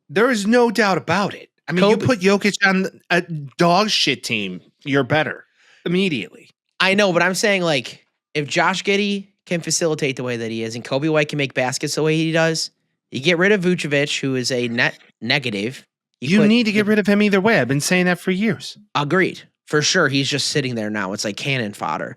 There is no doubt about it. I mean, you put Jokic on a dog shit team, you're better immediately. I know, but I'm saying, like, if Josh Giddey can facilitate the way that he is and Kobe White can make baskets the way he does, you get rid of Vucevic, who is a net negative. You need to get rid of him either way. I've been saying that for years. Agreed. For sure. He's just sitting there now. It's like cannon fodder.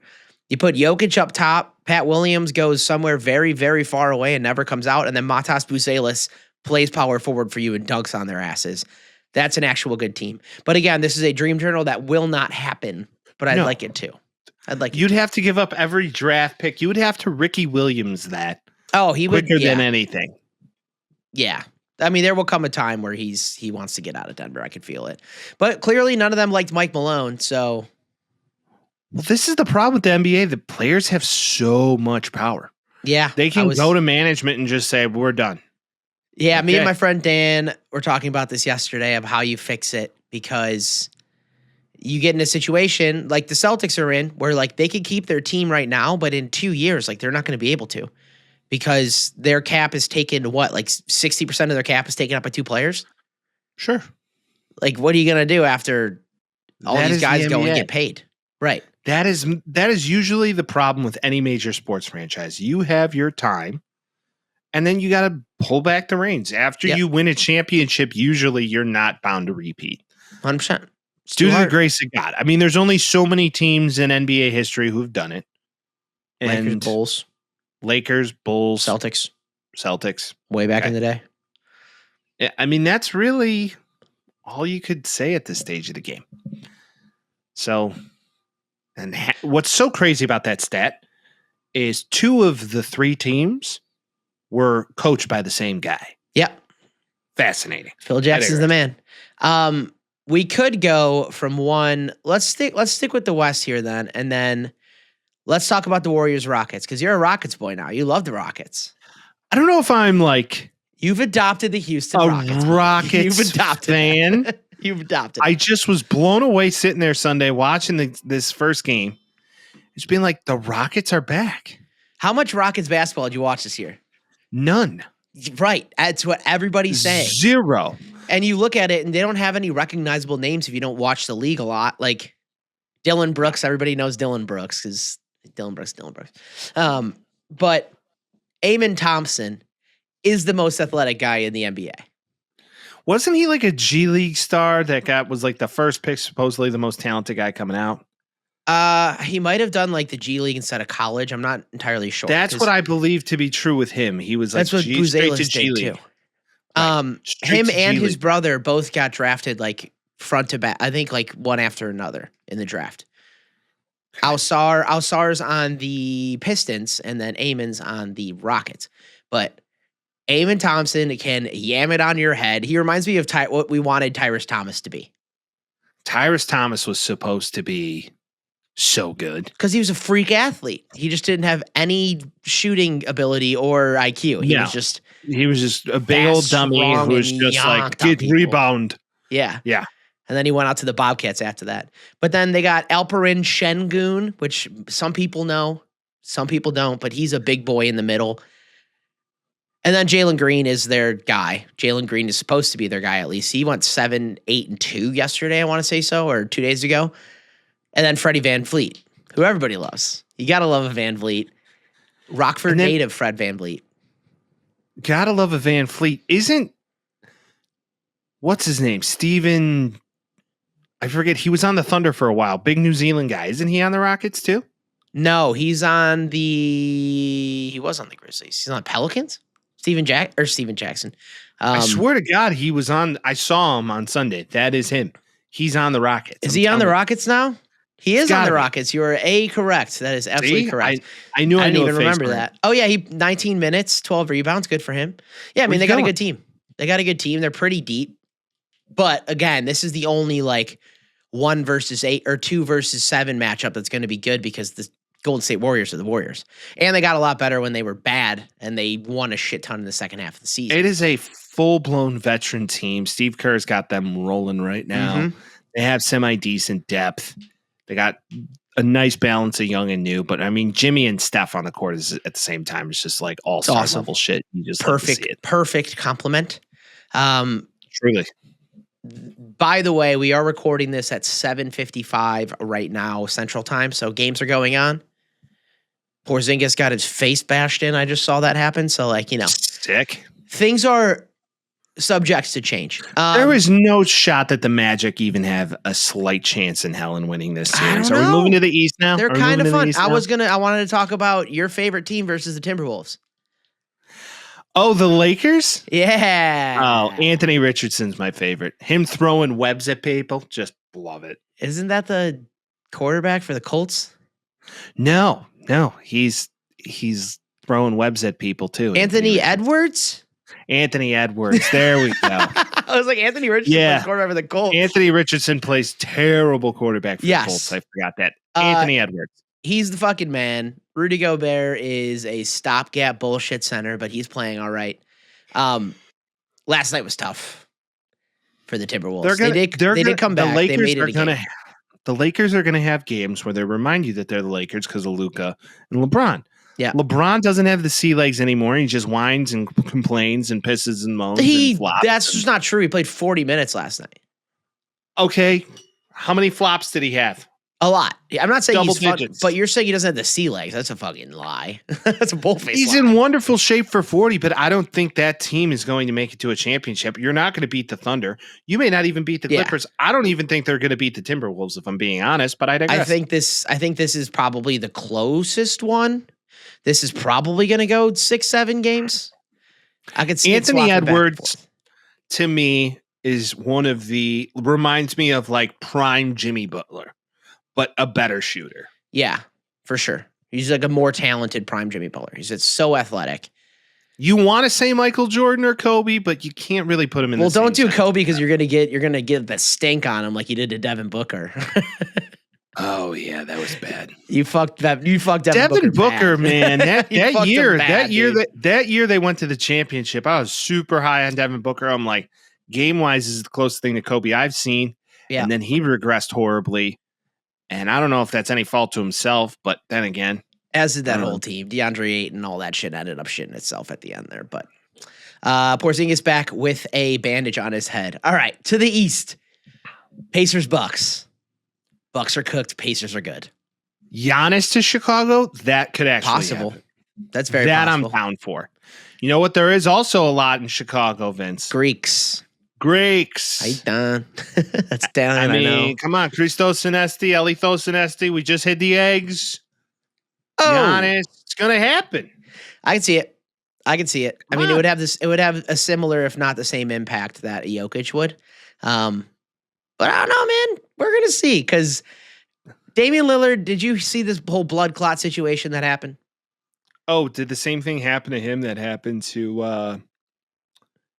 You put Jokic up top. Pat Williams goes somewhere very, very far away and never comes out. And then Matas Buzelis plays power forward for you and dunks on their asses. That's an actual good team. But again, this is a dream journal that will not happen, but I'd like it to. You'd have to give up every draft pick. You would have to Ricky Williams that. Oh, he would. Quicker than anything. Yeah. I mean, there will come a time where he wants to get out of Denver. I can feel it. But clearly none of them liked Mike Malone, so. Well, this is the problem with the NBA. The players have so much power. Yeah. They can go to management and just say, we're done. Yeah, me and my friend Dan were talking about this yesterday of how you fix it, because you get in a situation like the Celtics are in where, like, they could keep their team right now, but in 2 years, like, they're not going to be able to. Because their cap is taken, like 60% of their cap is taken up by two players? Sure. Like, what are you going to do after all these guys go and get paid? Right. That is usually the problem with any major sports franchise. You have your time, and then you got to pull back the reins. After you win a championship, usually you're not bound to repeat. 100%. Due to the grace of God. I mean, there's only so many teams in NBA history who've done it. And Lakers, Bulls, Celtics. Way back in the day. Yeah, I mean, that's really all you could say at this stage of the game. So, and what's so crazy about that stat is 2 of the 3 teams were coached by the same guy. Yep. Fascinating. Phil Jackson's the man. We could go from one. Let's stick with the West here then, and then let's talk about the Warriors-Rockets, because you're a Rockets boy now. You love the Rockets. I don't know if I'm like... You've adopted the Houston Rockets. You've adopted fan. You've adopted. I just was blown away sitting there Sunday watching this first game. It's been like, the Rockets are back. How much Rockets basketball did you watch this year? None. Right. That's what everybody's saying. 0. And you look at it, and they don't have any recognizable names if you don't watch the league a lot. Like Dylan Brooks, everybody knows Dylan Brooks because Dylan Brooks. But Amen Thompson is the most athletic guy in the NBA. Wasn't he like a G League star that was like the first pick, supposedly the most talented guy coming out? He might have done like the G League instead of college. I'm not entirely sure. That's what I believe to be true with him. He was like that's what Buzelis did too. Right. Him and his brother both got drafted like front to back. I think like one after another in the draft. Alsar's on the Pistons, and then Amen's on the Rockets. But Amen Thompson can yam it on your head. He reminds me of what we wanted Tyrese Thomas to be. Tyrese Thomas was supposed to be so good. Because he was a freak athlete. He just didn't have any shooting ability or IQ. He was just a big old dummy who was just like, get rebound. Yeah. Yeah. And then he went out to the Bobcats after that. But then they got Alperen Şengün, which some people know, some people don't, but he's a big boy in the middle. And then Jalen Green is their guy. Jalen Green is supposed to be their guy at least. He went 7, 8, and 2 yesterday, I want to say so, or 2 days ago. And then Freddie Van Vliet, who everybody loves. You got to love a Van Vliet. Rockford native Fred Van Vliet. Gotta love a Van Vliet. What's his name? Steven, I forget. He was on the Thunder for a while. Big New Zealand guy. Isn't he on the Rockets too? No, he was on the Grizzlies. He's on the Pelicans? Steven Jackson. I swear to God, he was on. I saw him on Sunday. That is him. He's on the Rockets. Is he on the Rockets now? He is on the Rockets. You are correct. That is absolutely correct. I knew. I didn't even remember for that. Oh yeah, he 19 minutes, 12 rebounds. Good for him. Yeah, I mean they got a good team. They're pretty deep. But again, this is the only like 1 versus 8 or 2 versus 7 matchup that's going to be good because the Golden State Warriors are the Warriors. And they got a lot better when they were bad and they won a shit ton in the second half of the season. It is a full-blown veteran team. Steve Kerr's got them rolling right now. Mm-hmm. They have semi-decent depth. They got a nice balance of young and new. But, I mean, Jimmy and Steph on the court is at the same time. It's just like all-star level shit. You just perfect compliment. Truly. By the way, we are recording this at 7:55 right now Central Time, so games are going on. Porzingis got his face bashed in. I just saw that happen. So, like, sick. Things are subject to change. There is no shot that the Magic even have a slight chance in hell in winning this series. Are we moving to the East now? They're kind of fun. I wanted to talk about your favorite team versus the Timberwolves. Oh, the Lakers? Yeah. Oh, Anthony Richardson's my favorite. Him throwing webs at people, just love it. Isn't that the quarterback for the Colts? No. He's throwing webs at people too. Anthony Edwards? Anthony Edwards. There we go. I was like, Anthony Richardson plays quarterback for the Colts. Anthony Richardson plays terrible quarterback for the Colts. I forgot that. Anthony Edwards. He's the fucking man. Rudy Gobert is a stopgap bullshit center, but he's playing all right. Last night was tough for the Timberwolves. They did come back. They made it again. The Lakers are going to have games where they remind you that they're the Lakers because of Luka and LeBron. Yeah. LeBron doesn't have the sea legs anymore. He just whines and complains and pisses and moans and flops. That's just not true. He played 40 minutes last night. Okay. How many flops did he have? A lot. I'm not saying double he's digits. But you're saying he doesn't have the sea legs. That's a fucking lie. That's a bullface He's lie. in wonderful shape for 40, but I don't think that team is going to make it to a championship. You're not going to beat the Thunder. You may not even beat the Clippers. I don't even think they're going to beat the Timberwolves, if I'm being honest, but I digress. I think this is probably the closest one. This is probably going to go 6-7 games. I could see Anthony Edwards, to me, is reminds me of like prime Jimmy Butler, but a better shooter. Yeah, for sure. He's like a more talented prime Jimmy Butler. He's just so athletic. You want to say Michael Jordan or Kobe, but you can't really put him in. Well, don't do Kobe because you're gonna get the stink on him like you did to Devin Booker. Oh yeah, that was bad. You fucked Devin Booker, man. That year they went to the championship. I was super high on Devin Booker. I'm like, game wise, is the closest thing to Kobe I've seen. Yeah. And then he regressed horribly. And I don't know if that's any fault to himself, but then again, as did that whole team, DeAndre Ayton, all that shit ended up shitting itself at the end there. But Porzingis back with a bandage on his head. All right, to the East, Pacers Bucks. Bucks are cooked. Pacers are good. Giannis to Chicago, that could actually possible. Happen. That's very possible. I'm down for. You know what? There is also a lot in Chicago, Vince. Greeks. How you done? That's down. I mean, come on, Christos Sinesti, Elithos Sinesti. We just hit the eggs. Oh, Giannis, it's gonna happen. I can see it. I mean, it would have a similar, if not the same, impact that Jokic would. But I don't know, man. We're going to see because Damian Lillard, did you see this whole blood clot situation that happened? Oh, did the same thing happen to him that happened to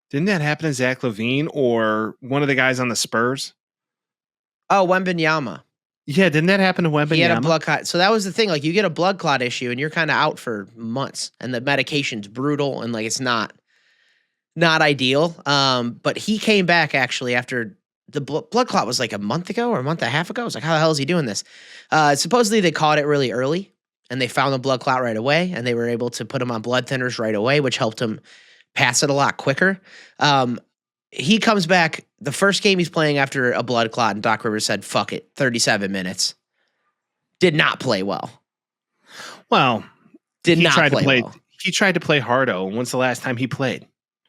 didn't that happen to Zach LaVine or one of the guys on the Spurs? Oh, Wembanyama. Yeah, didn't that happen to Wembanyama? He had a blood clot. So that was the thing. Like, you get a blood clot issue and you're kind of out for months and the medication's brutal and like it's not ideal. But he came back actually after the blood clot was like a month ago or a month and a half ago. I was like, how the hell is he doing this? Supposedly they caught it really early and they found the blood clot right away and they were able to put him on blood thinners right away, which helped him pass it a lot quicker. He comes back the first game he's playing after a blood clot, and Doc Rivers said, "Fuck it, 37 minutes." Did not play well. Well, Did not play well. He tried to play hardo. And when's the last time he played?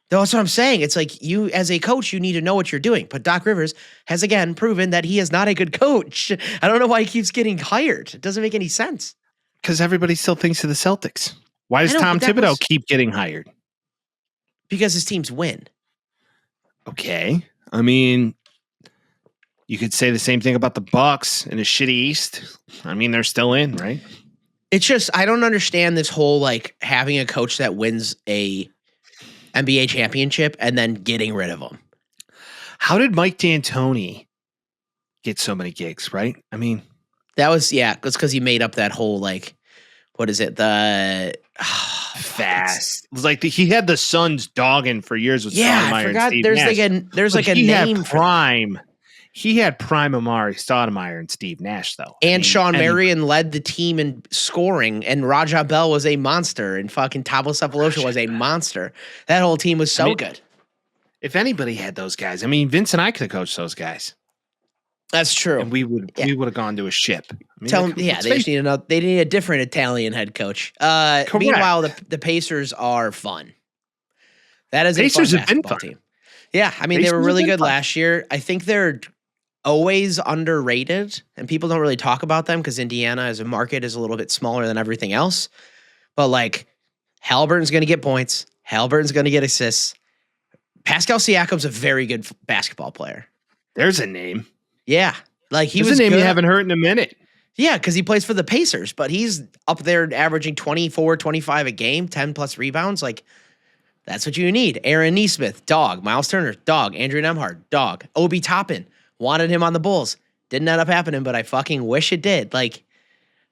That's what I'm saying. It's like you, as a coach, you need to know what you're doing. But Doc Rivers has again proven that he is not a good coach. I don't know why he keeps getting hired. It doesn't make any sense. Because everybody still thinks of the Celtics. Why does Tom Thibodeau keep getting hired? Because his teams win. Okay. I mean, you could say the same thing about the Bucks in a shitty East. I mean, they're still in, right? It's just, I don't understand this whole like having a coach that wins a NBA championship and then getting rid of him. How did Mike D'Antoni get so many gigs, right? I mean, that was, it's because he made up that whole like, what is it? The fast. It was like he had the Suns dogging for years with Stoudemire. I forgot. And Steve There's Nash. There's like a name for prime. He had prime Amari Stoudemire and Steve Nash, though. And Sean Marion led the team in scoring, and Raja Bell was a monster, and fucking Thabo Sefolosha was a monster. That whole team was so good. If anybody had those guys, I mean, Vince and I could have coached those guys. That's true. And we would have gone to a ship. I mean, Tell them, they just need they need a different Italian head coach. Meanwhile, the Pacers are fun. That is Pacers a fun have been basketball fun. team. Yeah, I mean, Pacers they were really good fun. last year. I think they're always underrated, and people don't really talk about them because Indiana as a market is a little bit smaller than everything else. But like, Halliburton's going to get points. Halliburton's going to get assists. Pascal Siakam's a very good basketball player. There's a name. Yeah, like he was a name good. you haven't heard in a minute. Yeah, because he plays for the Pacers, but he's up there averaging 24, 25 a game, 10 plus rebounds. Like, that's what you need. Aaron Nesmith, dog. Miles Turner, dog. Andrew Nembhard, dog. Obi Toppin, wanted him on the Bulls. Didn't end up happening, but I fucking wish it did. Like,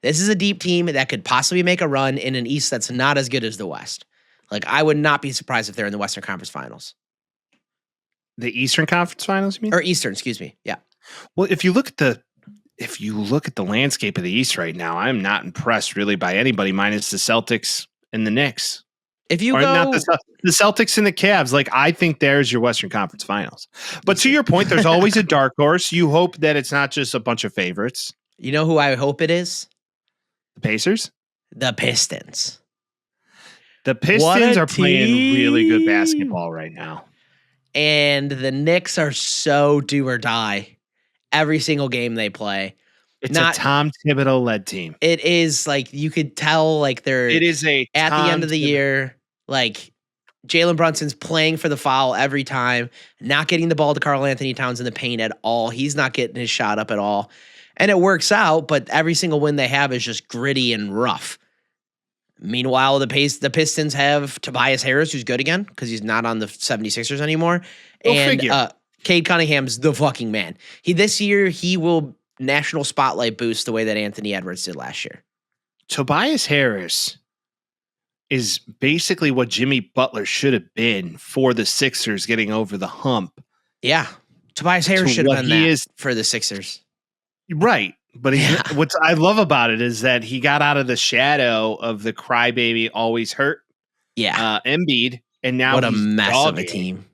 this is a deep team that could possibly make a run in an East that's not as good as the West. Like, I would not be surprised if they're in the Western Conference Finals. The Eastern Conference Finals, you mean? Or Eastern, excuse me. Yeah. Well, if you look at the landscape of the East right now, I'm not impressed really by anybody minus the Celtics and the Knicks. If you not the Celtics and the Cavs, like I think there's your Western Conference Finals. But to your point, there's always a dark horse. You hope that it's not just a bunch of favorites. You know who I hope it is? The Pacers? The Pistons. The Pistons are playing really good basketball right now. And the Knicks are so do or die every single game they play. It's a Tom Thibodeau led team. It is like you could tell like they're at the end of the year, like Jalen Brunson's playing for the foul every time, not getting the ball to Karl Anthony Towns in the paint at all. He's not getting his shot up at all. And it works out, but every single win they have is just gritty and rough. Meanwhile, the Pistons have Tobias Harris, who's good again because he's not on the 76ers anymore. And Cade Cunningham's the fucking man. This year, he will national spotlight boost the way that Anthony Edwards did last year. Tobias Harris is basically what Jimmy Butler should have been for the Sixers getting over the hump. Yeah. Tobias Harris should have been that for the Sixers. Right. But what I love about it is that he got out of the shadow of the crybaby always hurt. Yeah. Embiid. And now what a mess of a team.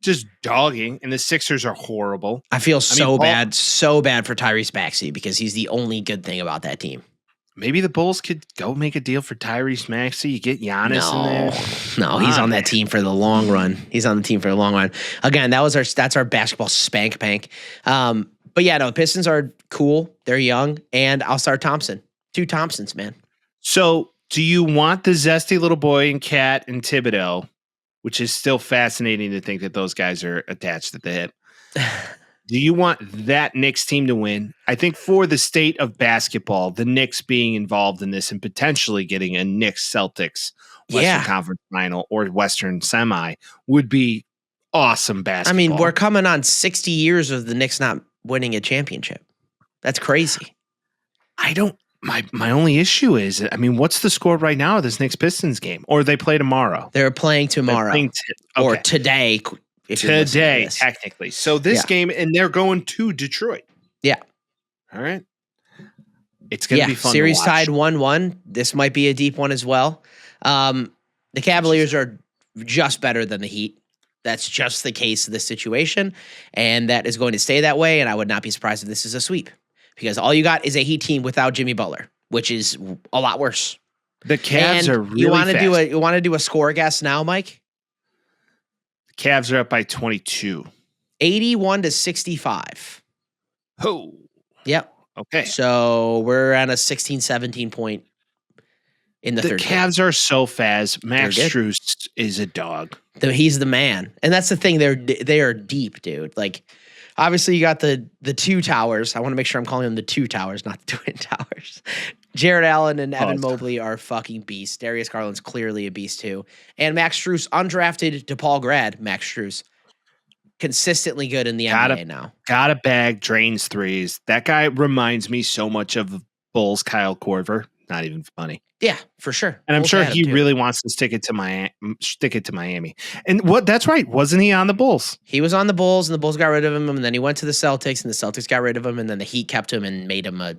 Just dogging. And the Sixers are horrible. I feel so bad for Tyrese Maxey because he's the only good thing about that team. Maybe the Bulls could go make a deal for Tyrese Maxey. You get Giannis in there. No, he's on that team for the long run. He's on the team for the long run. Again, that's our basketball spank bank. But yeah, no, the Pistons are cool. They're young. And I'll start Thompson. 2 Thompsons, man. So do you want the zesty little boy and Cat and Thibodeau, which is still fascinating to think that those guys are attached at the hip? Do you want that Knicks team to win? I think for the state of basketball, the Knicks being involved in this and potentially getting a Knicks-Celtics Western Conference Final or Western Semi would be awesome basketball. I mean, we're coming on 60 years of the Knicks not winning a championship. That's crazy. My only issue is, I mean, what's the score right now of this Knicks Pistons game? Or they play tomorrow? They're playing tomorrow. Or today. Today, technically. So this game, and they're going to Detroit. Yeah. All right. It's going to be fun. Series tied 1-1. This might be a deep one as well. The Cavaliers are just better than the Heat. That's just the case of this situation, and that is going to stay that way, and I would not be surprised if this is a sweep because all you got is a Heat team without Jimmy Butler, which is a lot worse. The Cavs are really you want to fast. you want to do a score guess now, Mike? The Cavs are up by 22. 81-65. Oh. Yep. Okay. So we're on a 16-17 point in the third. The Cavs are so fast. Max They're Strus is a dog. He's the man, and that's the thing. They are deep, dude. Like, obviously, you got the two towers. I want to make sure I'm calling them the two towers, not the twin towers. Jared Allen and Evan Mobley are fucking beasts. Darius Garland's clearly a beast too, and Max Strus, undrafted DePaul grad, Max Strus, consistently good in the NBA now. Got a bag, drains threes. That guy reminds me so much of Bulls Kyle Korver. Not even funny. Yeah, for sure. And I'm sure he really wants to stick it to Miami. And that's right. Wasn't he on the Bulls? He was on the Bulls, and the Bulls got rid of him, and then he went to the Celtics, and the Celtics got rid of him, and then the Heat kept him and made him a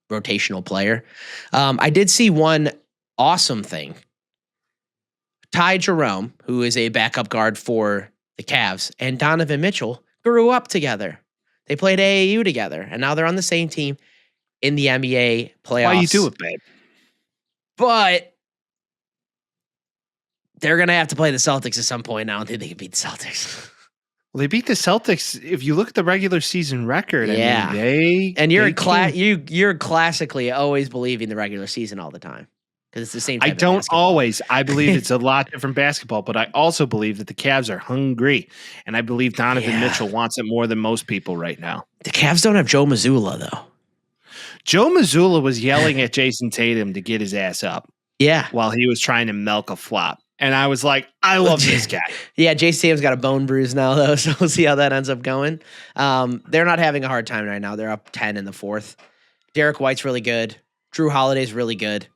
rotational player. I did see one awesome thing. Ty Jerome, who is a backup guard for the Cavs, and Donovan Mitchell grew up together. They played AAU together, and now they're on the same team in the NBA playoffs. Why you do it, babe? But they're going to have to play the Celtics at some point. I don't think they can beat the Celtics. Well, they beat the Celtics. If you look at the regular season record, yeah. I mean, you're classically always believing the regular season all the time because it's the same type I of don't basketball. always. I believe it's a lot different basketball, but I also believe that the Cavs are hungry, and I believe Donovan Mitchell wants it more than most people right now. The Cavs don't have Joe Mazzulla, though. Joe Mazzulla was yelling at Jason Tatum to get his ass up. Yeah. While he was trying to milk a flop. And I was like, I love this guy. Yeah, Jason Tatum's got a bone bruise now, though, so we'll see how that ends up going. They're not having a hard time right now. They're up 10 in the fourth. Derek White's really good. Drew Holiday's really good.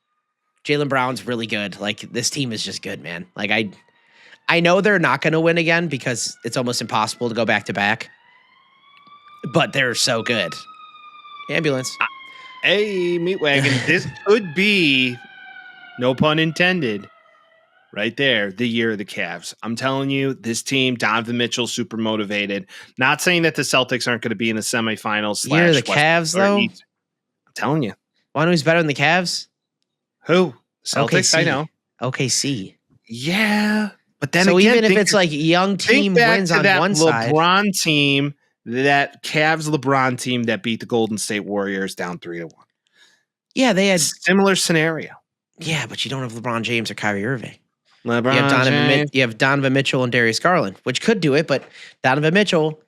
Jaylen Brown's really good. Like, this team is just good, man. Like, I know they're not going to win again because it's almost impossible to go back-to-back. But they're so good. Ambulance. Hey, meat wagon. This could be, no pun intended, right there, the year of the Cavs. I'm telling you, this team, Donovan Mitchell, super motivated. Not saying that the Celtics aren't going to be in the semifinals. Year of the Cavs, though? I'm telling you. One who's better than the Cavs? Who? Celtics, OKC. I know. OKC. Yeah. But then so again, even if it's like young team wins on one side. LeBron team, that Cavs LeBron team that beat the Golden State Warriors down 3-1. Yeah, they had similar scenario. Yeah, but you don't have LeBron James or Kyrie Irving. You have Donovan Mitchell and Darius Garland, which could do it, but Donovan Mitchell,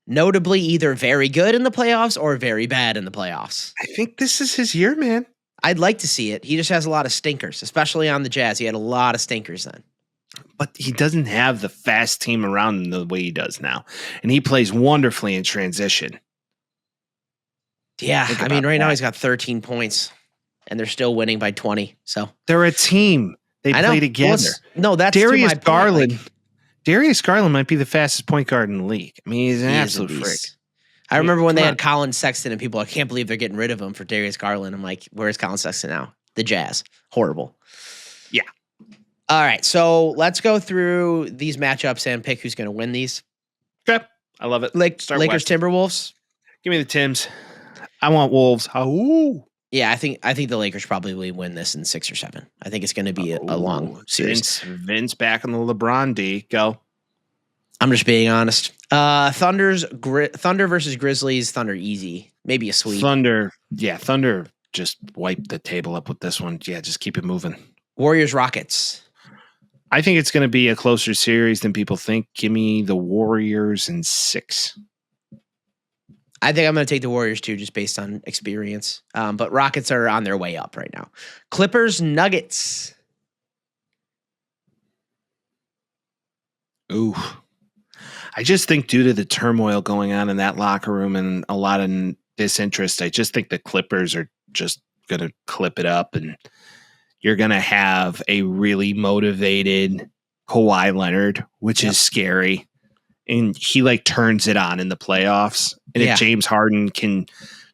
notably either very good in the playoffs or very bad in the playoffs. I think this is his year, man. I'd like to see it. He just has a lot of stinkers, especially on the Jazz. He had a lot of stinkers then. But he doesn't have the fast team around him the way he does now. And he plays wonderfully in transition. Yeah, I mean, right now he's got 13 points, and they're still winning by 20. So they're a team. They play together. No, that's Darius Garland. Point. Like, Darius Garland might be the fastest point guard in the league. I mean, he's an absolute freak. I remember when they had Colin Sexton, and people, I can't believe they're getting rid of him for Darius Garland. I'm like, where's Colin Sexton now? The Jazz. Horrible. Yeah. All right, so let's go through these matchups and pick who's going to win these. Okay, I love it. Lakers, Timberwolves. Give me the Tims. I want Wolves. Oh, yeah, I think the Lakers probably win this in 6 or 7. I think it's going to be a long series. Vince back on the LeBron D. Go. I'm just being honest. Thunder versus Grizzlies. Thunder easy. Maybe a sweep. Thunder just wiped the table up with this one. Yeah, just keep it moving. Warriors Rockets. I think it's going to be a closer series than people think. Give me the Warriors in 6. I think I'm going to take the Warriors too, just based on experience. But Rockets are on their way up right now. Clippers Nuggets. Ooh. I just think due to the turmoil going on in that locker room and a lot of disinterest, I just think the Clippers are just going to clip it up, and you're going to have a really motivated Kawhi Leonard, which is scary. And he turns it on in the playoffs. And if James Harden can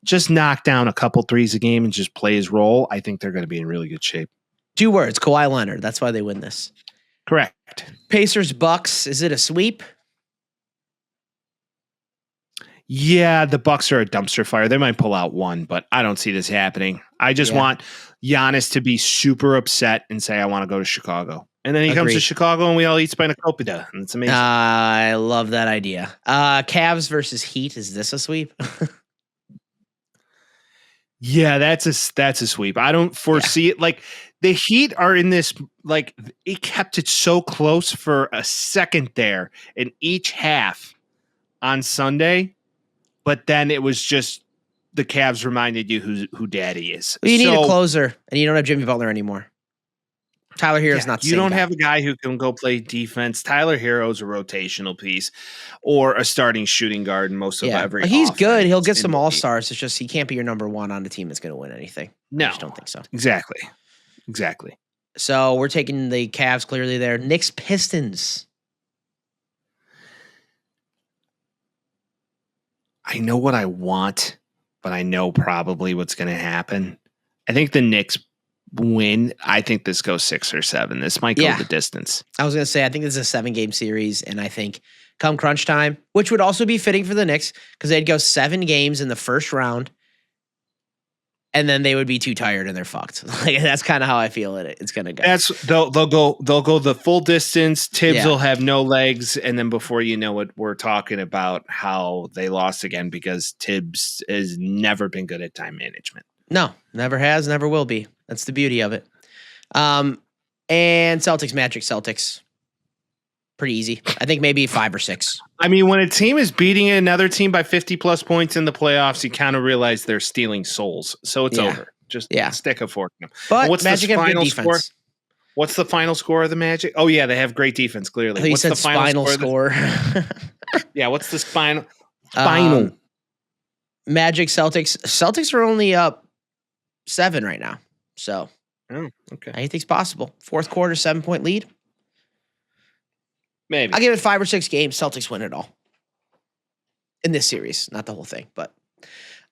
just knock down a couple threes a game and just play his role, I think they're going to be in really good shape. 2 words, Kawhi Leonard. That's why they win this. Correct. Pacers Bucks. Is it a sweep? Yeah, the Bucks are a dumpster fire. They might pull out one, but I don't see this happening. I just want Giannis to be super upset and say, I want to go to Chicago. And then he comes to Chicago and we all eat spanakopita. And it's amazing. I love that idea. Cavs versus Heat. Is this a sweep? Yeah, that's a sweep. I don't foresee it. Like, the Heat are in this, like, it kept it so close for a second there in each half on Sunday. But then it was just the Cavs reminded you who daddy is. Well, you need a closer, and you don't have Jimmy Butler anymore. Tyler Hero's not the same You don't guy. have a guy who can go play defense. Tyler Hero's a rotational piece or a starting shooting guard in most of every He's offense good. He'll get in some the league. all-stars. It's just he can't be your number one on a team that's going to win anything. No. I just don't think so. Exactly. So we're taking the Cavs clearly there. Knicks Pistons. I know what I want, but I know probably what's going to happen. I think the Knicks win. I think this goes 6 or 7. This might go the distance. I was going to say, I think this is a 7-game series, and I think come crunch time, which would also be fitting for the Knicks because they'd go 7 games in the first round, and then they would be too tired and they're fucked. Like, that's kind of how I feel it's going to go. They'll go the full distance. Tibbs will have no legs, and then before you know it, we're talking about how they lost again because Tibbs has never been good at time management. No, never has, never will be. That's the beauty of it. And Celtics, Magic, Celtics. Pretty easy. I think maybe 5 or 6. I mean, when a team is beating another team by 50-plus points in the playoffs, you kind of realize they're stealing souls. So it's over. Just stick a fork in them. But what's Magic the have final good defense. score? What's the final score of the Magic? Oh, yeah, they have great defense, clearly. He What's said the final score. Yeah, what's the final? Magic, Celtics. Celtics are only up 7 right now. So anything's possible. Fourth quarter, 7-point lead. Maybe. I'll give it 5 or 6 games. Celtics win it all. In this series, not the whole thing, but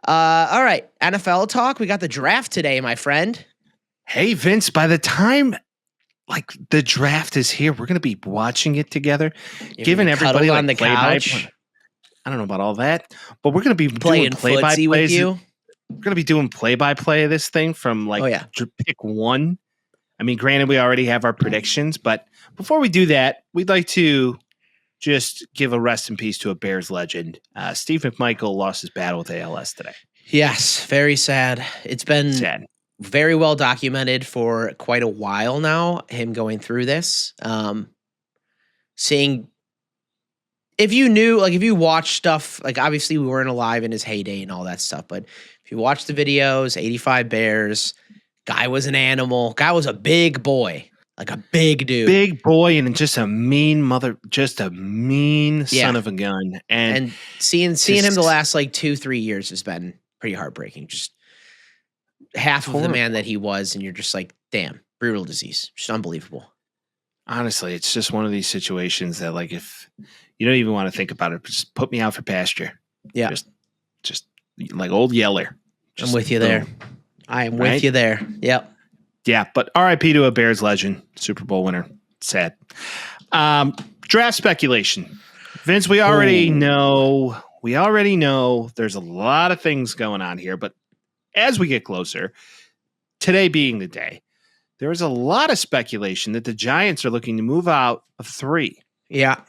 all right. NFL talk. We got the draft today, my friend. Hey, Vince, by the time the draft is here, we're going to be watching it together, giving everybody on the couch. I don't know about all that, but we're going to be playing doing play-by-play with you. We're going to be doing play-by-play of this thing from pick one. I mean, granted, we already have our predictions, but before we do that, we'd like to just give a rest in peace to a Bears legend. Steve McMichael lost his battle with ALS today. Yes, very sad. It's been very well documented for quite a while now, him going through this. Seeing, if you knew, if you watch stuff, obviously we weren't alive in his heyday and all that stuff, but if you watch the videos, 85 Bears, guy was an animal. Guy was a big boy, a big dude. Big boy and just a mean son of a gun. And seeing him the last 2-3 years has been pretty heartbreaking. Just half of the man that he was, and you're just damn, brutal disease. Just unbelievable. Honestly, it's just one of these situations that if you don't even want to think about it, just put me out for pasture. Yeah. Just like old Yeller. I'm with you there. I am with you there. Yep. Yeah, but RIP to a Bears legend, Super Bowl winner. Sad. Draft speculation. Vince, we already know there's a lot of things going on here, but as we get closer, today being the day, there is a lot of speculation that the Giants are looking to move out of 3. Yeah.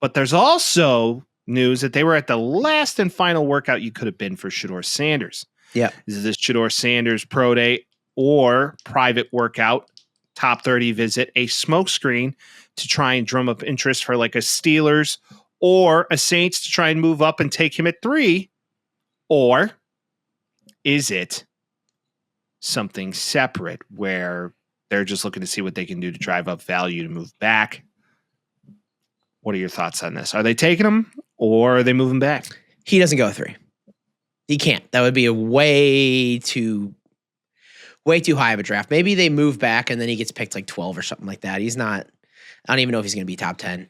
But there's also news that they were at the last and final workout you could have been for Shedeur Sanders. Yeah. Is this Shedeur Sanders pro day or private workout, top 30 visit, a smokescreen to try and drum up interest for a Steelers or a Saints to try and move up and take him at 3? Or is it something separate where they're just looking to see what they can do to drive up value to move back? What are your thoughts on this? Are they taking him or are they moving back? He doesn't go 3. He can't. That would be a way too high of a draft. Maybe they move back and then he gets picked 12 or something like that. He's not, I don't even know if he's going to be top 10.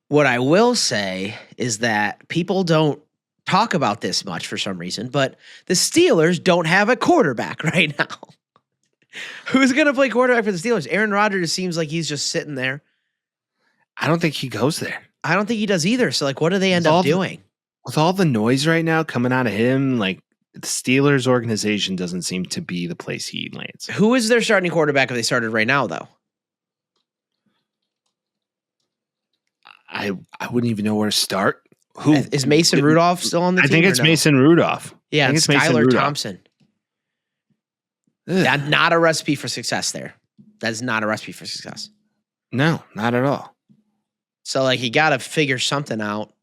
What I will say is that people don't talk about this much for some reason, but the Steelers don't have a quarterback right now. Who's going to play quarterback for the Steelers? Aaron Rodgers seems like he's just sitting there. I don't think he goes there. I don't think he does either. So, like, what do they end up doing? With all the noise right now coming out of him, like, the Steelers organization doesn't seem to be the place he lands. Who is their starting quarterback if they started right now, though? I wouldn't even know where to start. Who is Mason Rudolph still on the team? I think it's Mason Rudolph. Yeah, it's Skylar Thompson. Not a recipe for success there. That is not a recipe for success. No, not at all. So, like, you got to figure something out.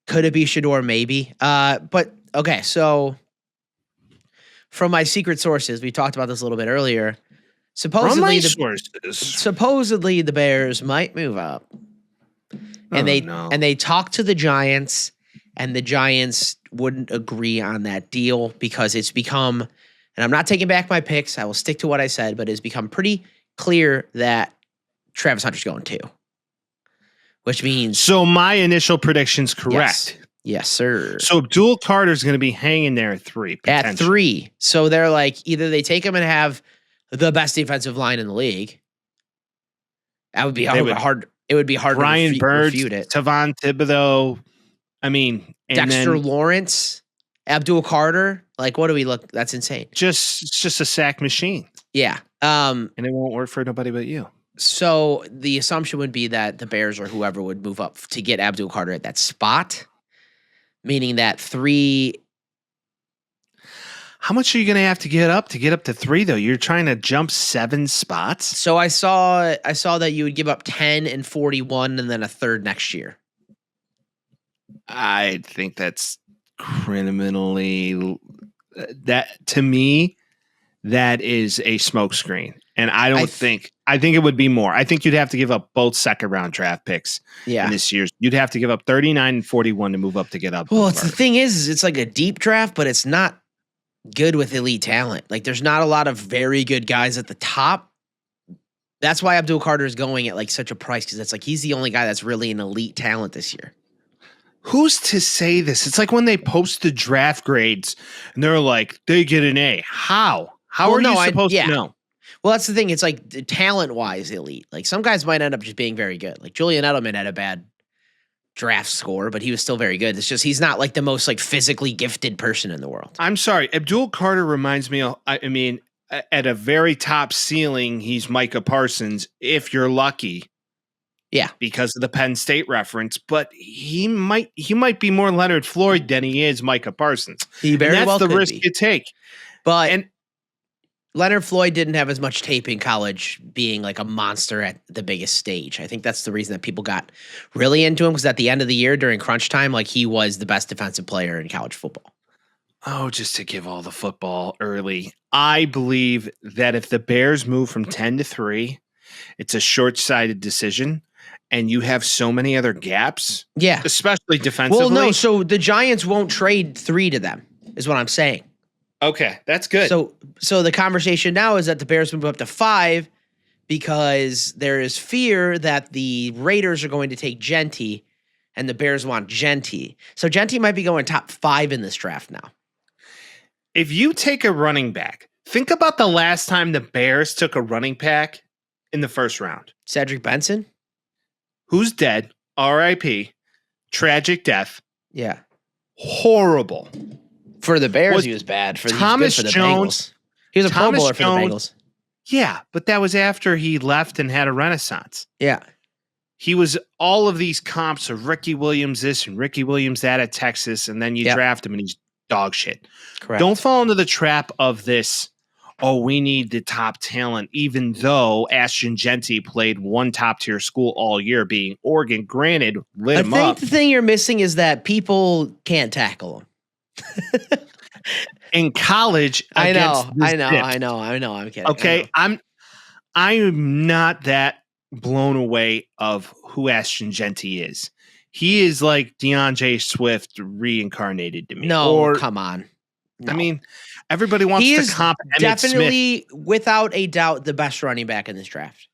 Could it be Shador? Maybe. But, okay, so from my secret sources, we talked about this a little bit earlier. Supposedly, the Bears might move up. And they talked to the Giants, and the Giants wouldn't agree on that deal because it's become, and I'm not taking back my picks, I will stick to what I said, but it's become pretty clear that Travis Hunter's going too. Which means... So my initial prediction's correct. Yes, sir. So Abdul Carter's going to be hanging there at 3. At 3. So they're like, either they take him and have the best defensive line in the league. That would be hard. It would be hard Brian to refute it. Tavon Thibodeau. I mean, Dexter Lawrence, Abdul Carter. Like, what do we look? That's insane. It's just a sack machine. Yeah. And it won't work for nobody but you. So the assumption would be that the Bears or whoever would move up to get Abdul Carter at that spot, meaning that 3. How much are you going to have to get up to 3, though? You're trying to jump 7 spots? So I saw that you would give up 10 and 41 and then a third next year. I think that's criminally... That, to me, that is a smokescreen. And I think it would be more. I think you'd have to give up both second-round draft picks in this year's. You'd have to give up 39 and 41 to move up to get up. Well, the thing is it's like a deep draft, but it's not good with elite talent. Like, there's not a lot of very good guys at the top. That's why Abdul Carter is going at like such a price, because it's like he's the only guy that's really an elite talent this year. Who's to say this? It's like when they post the draft grades and they're like, they get an A. How are you supposed to know? Well, that's the thing. It's like talent-wise elite. Like, some guys might end up just being very good. Like, Julian Edelman had a bad draft score, but he was still very good. It's just he's not like the most like physically gifted person in the world. I'm sorry. Abdul Carter reminds me of, I mean, at a very top ceiling, he's Micah Parsons, if you're lucky. Yeah. Because of the Penn State reference, but he might be more Leonard Floyd than he is Micah Parsons. He very well could be. That's the risk you take. But Leonard Floyd didn't have as much tape in college being like a monster at the biggest stage. I think that's the reason that people got really into him, because at the end of the year during crunch time, like, he was the best defensive player in college football. Oh, just to give all the football early. I believe that if the Bears move from 10 to 3, it's a short-sighted decision, and you have so many other gaps. Yeah. Especially defensively. Well, no, so the Giants won't trade 3 to them, is what I'm saying. Okay, that's good. So the conversation now is that the Bears move up to 5 because there is fear that the Raiders are going to take Genty and the Bears want Genty. So Genty might be going top 5 in this draft now. If you take a running back, think about the last time the Bears took a running back in the first round. Cedric Benson? Who's dead, R.I.P., tragic death. Yeah. Horrible. For the Bears, he was bad. Thomas Jones. Bengals. He was a Pro Bowler for the Bengals. Yeah, but that was after he left and had a renaissance. Yeah. He was all of these comps of Ricky Williams this and Ricky Williams that at Texas, and then you draft him and he's dog shit. Correct. Don't fall into the trap of this, we need the top talent, even though Ashton Genty played one top-tier school all year, being Oregon. Granted, lit him up. I think the thing you're missing is that people can't tackle him. In college, I know. I'm kidding. Okay, I'm not that blown away of who Ashton Genty is. He is like DeAndre Swift reincarnated to me. No, come on. No. I mean, everybody wants to comp Emmitt definitely, Smith. Without a doubt, the best running back in this draft.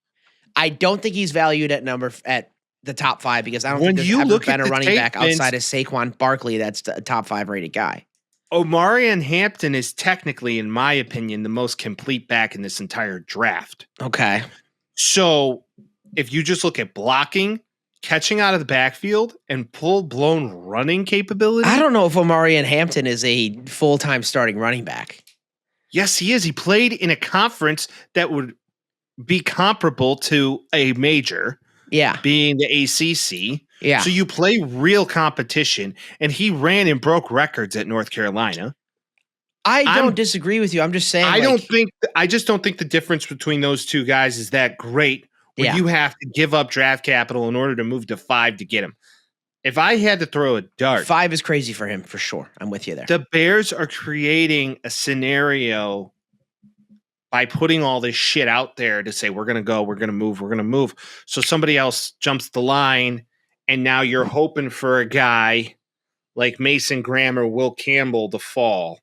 I don't think he's valued at the top 5 because I don't think there's ever been a running back outside of Saquon Barkley that's a top 5 rated guy. Omarion Hampton is technically, in my opinion, the most complete back in this entire draft. Okay. So if you just look at blocking, catching out of the backfield, and full-blown running capability. I don't know if Omarion Hampton is a full-time starting running back. Yes, he is. He played in a conference that would be comparable to a major. Yeah. Being the ACC. Yeah. So you play real competition, and he ran and broke records at North Carolina. I don't disagree with you. I'm just saying. I just don't think the difference between those two guys is that great where you have to give up draft capital in order to move to 5 to get him. If I had to throw a dart. 5 is crazy for him, for sure. I'm with you there. The Bears are creating a scenario by putting all this shit out there to say, we're going to go, we're going to move. So somebody else jumps the line, and now you're hoping for a guy like Mason Graham or Will Campbell to fall.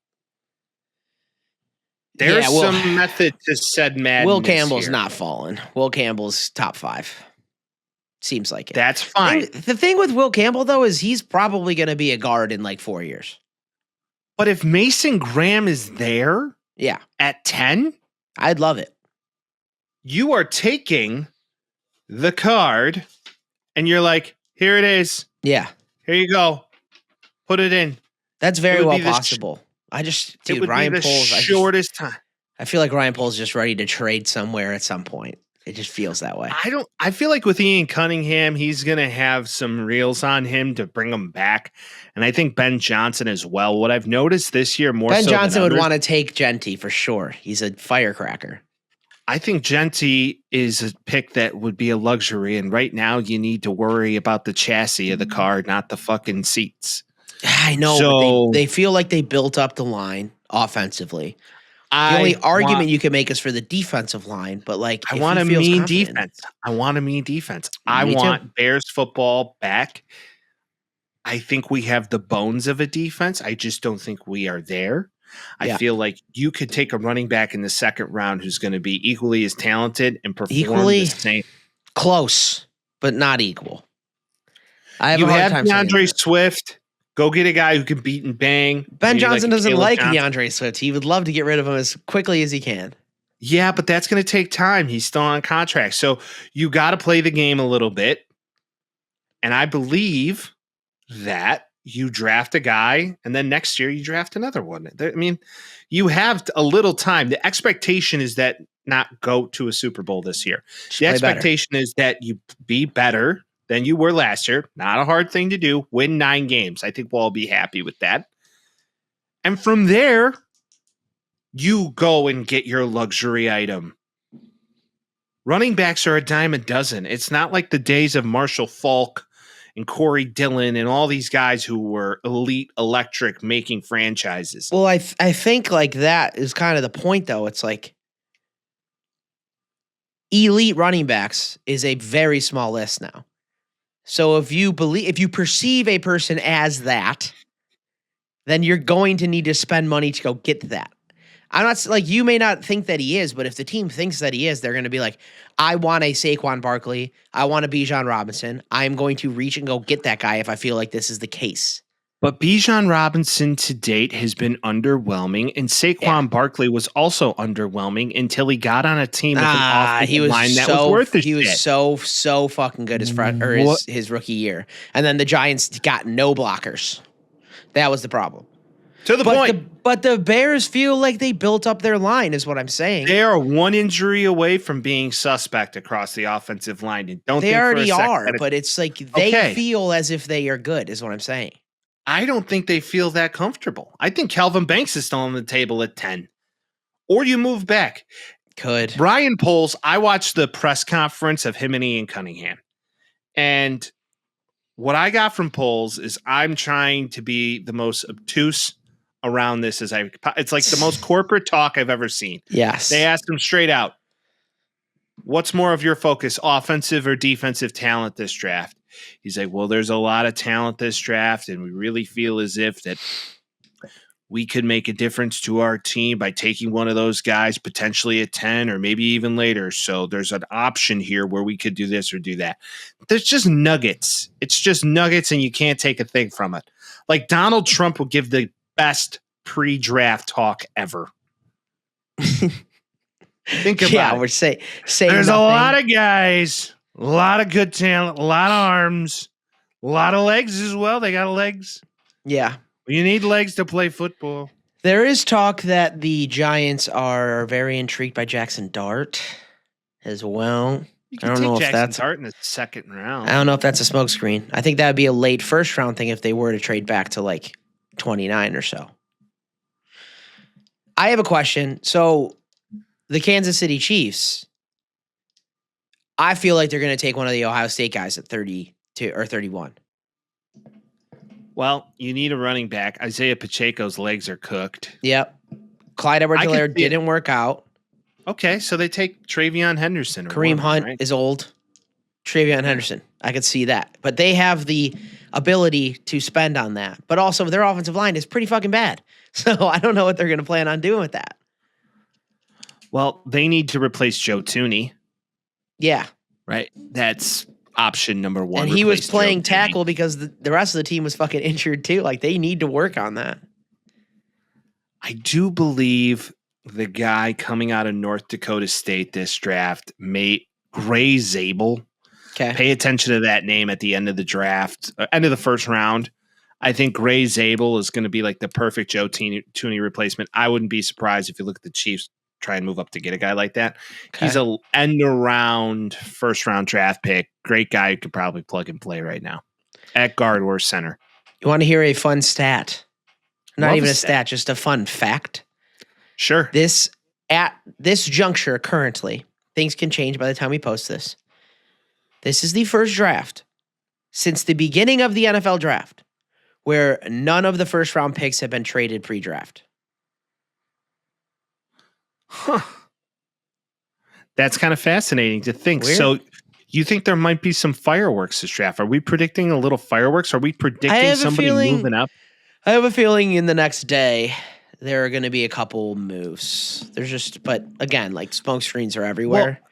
There's some method to said madness. Will Campbell's not falling. Will Campbell's top 5. Seems like it. That's fine. The thing with Will Campbell, though, is he's probably going to be a guard in like 4 years. But if Mason Graham is there at 10, I'd love it. You are taking the card and you're like, here it is. Yeah. Here you go. Put it in. That's very well possible. Ryan Poles. Shortest time. I feel like Ryan Poles is just ready to trade somewhere at some point. It just feels that way. I feel like with Ian Cunningham, he's going to have some reels on him to bring him back. And I think Ben Johnson as well. What I've noticed this year more so Ben Johnson would want to take Genty for sure. He's a firecracker. I think Genty is a pick that would be a luxury. And right now you need to worry about the chassis of the car, not the fucking seats. I know. So, but they feel like they built up the line offensively. The only argument you can make is for the defensive line, but like I want a mean defense. I want a mean defense. I want Bears football back. I think we have the bones of a defense. I just don't think we are there. I feel like you could take a running back in the second round who's going to be equally as talented and perform the same. Close, but not equal. You have DeAndre Swift. Go get a guy who can beat and bang. Ben Johnson doesn't like DeAndre Swift. He would love to get rid of him as quickly as he can. Yeah, but that's going to take time. He's still on contract. So you got to play the game a little bit. And I believe that you draft a guy and then next year you draft another one. I mean, you have a little time. The expectation is that not go to a Super Bowl this year. The expectation is that you be better than you were last year. Not a hard thing to do. Win 9 games. I think we'll all be happy with that. And from there, you go and get your luxury item. Running backs are a dime a dozen. It's not like the days of Marshall Faulk and Corey Dillon and all these guys who were elite electric making franchises. Well, I think like that is kind of the point, though. It's like elite running backs is a very small list now. So if you perceive a person as that, then you're going to need to spend money to go get that. I'm not like, you may not think that he is, but if the team thinks that he is, they're going to be like, I want a Saquon Barkley. I want a Bijan Robinson. I'm going to reach and go get that guy if I feel like this is the case. But Bijan Robinson to date has been underwhelming, and Saquon Barkley was also underwhelming until he got on a team with an offensive line that was worth his shit. He was so fucking good his rookie year, and then the Giants got no blockers. That was the problem. To the point. But the Bears feel like they built up their line, is what I'm saying. They are one injury away from being suspect across the offensive line. And they already are, but it's like they feel as if they are good, is what I'm saying. I don't think they feel that comfortable. I think Calvin Banks is still on the table at 10. Or you move back. Could. Ryan Poles, I watched the press conference of him and Ian Cunningham. And what I got from Poles is I'm trying to be the most obtuse around this it's like the most corporate talk I've ever seen. Yes. They asked him straight out, what's more of your focus, offensive or defensive talent this draft? He's like, well, there's a lot of talent this draft, and we really feel as if that we could make a difference to our team by taking one of those guys potentially at 10 or maybe even later. So there's an option here where we could do this or do that. There's just nuggets. It's just nuggets, and you can't take a thing from it. Like Donald Trump will give the best pre-draft talk ever. Think about Yeah, it. we're saying There's nothing. a lot of guys, a lot of good talent, a lot of arms, a lot of legs as well. They got legs. Yeah. You need legs to play football. There is talk that the Giants are very intrigued by Jackson Dart as well. You I can don't take know if Jackson that's Dart in the second round. I don't know if that's a smokescreen. I think that would be a late first round thing if they were to trade back to like 29 or so. I have a question. So the Kansas City Chiefs, I feel like they're going to take one of the Ohio State guys at 32 or 31. Well, you need a running back. Isaiah Pacheco's legs are cooked. Yep. Clyde Edwards-Helaire see it. didn't work out. Okay, so they take Travion Henderson. Or Kareem one, Hunt right? is old. Travion Henderson. I could see that. But they have the ability to spend on that. But also their offensive line is pretty fucking bad. So I don't know what they're going to plan on doing with that. Well, they need to replace Joe Tooney. Yeah. Right. That's option number one. And he was replace playing Joe Tooney. tackle because the rest of the team was fucking injured too. Like they need to work on that. I do believe the guy coming out of North Dakota State this draft, Gray Zabel. Okay. Pay attention to that name at the end of the draft, end of the first round. I think Gray Zabel is going to be like the perfect Joe Tooney replacement. I wouldn't be surprised if you look at the Chiefs try and move up to get a guy like that. Okay. He's a end around first round draft pick. Great guy who could probably plug and play right now at guard or center. You want to hear a fun stat? Not Love even a a stat, just a fun fact. Sure. At this juncture currently, things can change by the time we post this. This is the first draft since the beginning of the NFL draft where none of the first round picks have been traded pre-draft. Huh. That's kind of fascinating to think. Weird. So you think there might be some fireworks this draft? Are we predicting a little fireworks? Are we predicting somebody moving up? I have a feeling in the next day there are going to be a couple moves. But again, like smoke screens are everywhere. Well,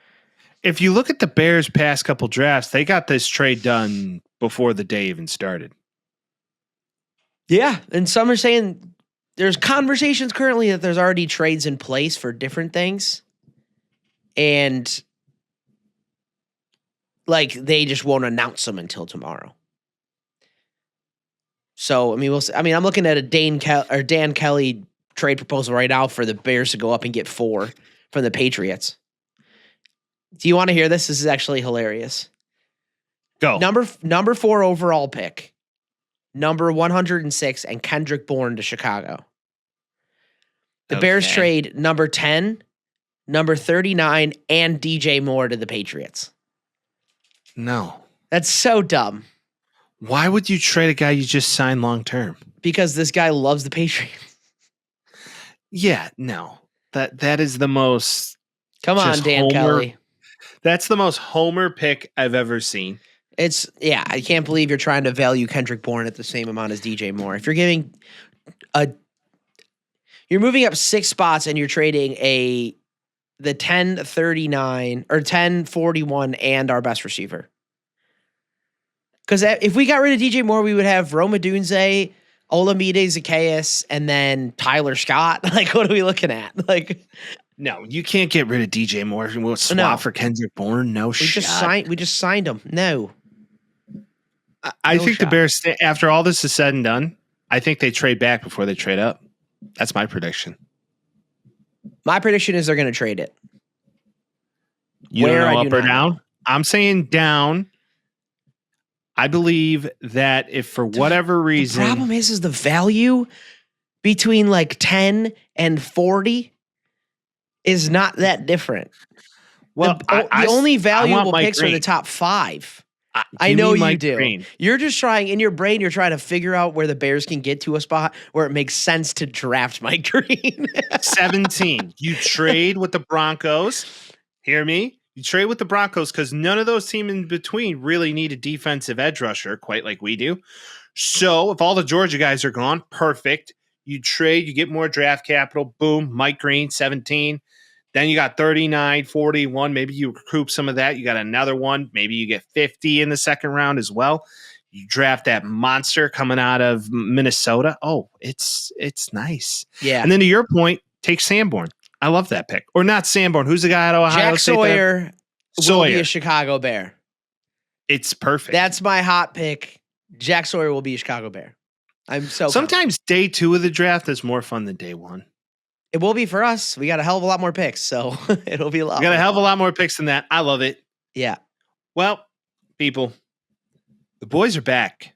if you look at the Bears' past couple drafts, they got this trade done before the day even started. Yeah, and some are saying there's conversations currently that there's already trades in place for different things. And like they just won't announce them until tomorrow. So, I mean, I'm looking at a Dan Kelly trade proposal right now for the Bears to go up and get 4 from the Patriots. Do you want to hear this? This is actually hilarious. Go. Number 4 overall pick, number 106, and Kendrick Bourne to Chicago. The Bears trade number 10, number 39, and DJ Moore to the Patriots. No. That's so dumb. Why would you trade a guy you just signed long term? Because this guy loves the Patriots. Yeah, no. That is the most. Come on, Dan Kelly. That's the most homer pick I've ever seen. I can't believe you're trying to value Kendrick Bourne at the same amount as DJ Moore. If you're giving you're moving up 6 spots and you're trading the 1039 or 1041 and our best receiver. Because if we got rid of DJ Moore, we would have Rome Odunze, Olamide Zacchaeus, and then Tyler Scott. Like, what are we looking at? Like, no, you can't get rid of DJ Moore. We'll swap for Kendrick Bourne. No shot. We just signed him. No. I think the Bears, after all this is said and done, I think they trade back before they trade up. That's my prediction. My prediction is they're going to trade it. You don't know up or down? I'm saying down. I believe that if for whatever reason... The problem is the value between like 10 and 40 is not that different. Well, the only valuable picks are the top 5. I know you do. Green. You're just trying, in your brain, you're trying to figure out where the Bears can get to a spot where it makes sense to draft Mike Green. 17. You trade with the Broncos. Hear me? You trade with the Broncos because none of those teams in between really need a defensive edge rusher quite like we do. So if all the Georgia guys are gone, perfect. You trade, you get more draft capital. Boom, Mike Green, 17. Then you got 39, 41. Maybe you recoup some of that. You got another one. Maybe you get 50 in the second round as well. You draft that monster coming out of Minnesota. Oh, it's nice. Yeah. And then to your point, take Sanborn. I love that pick. Or not Sanborn. Who's the guy at Ohio Jack State? Sawyer will Sawyer. be a Chicago Bear. It's perfect. That's my hot pick. Jack Sawyer will be a Chicago Bear. I'm so Sometimes day 2 of the draft is more fun than day 1. It will be for us. We got a hell of a lot more picks, so it'll be a lot. We got a hell of a lot more picks than that. I love it. Yeah. Well, people, the boys are back.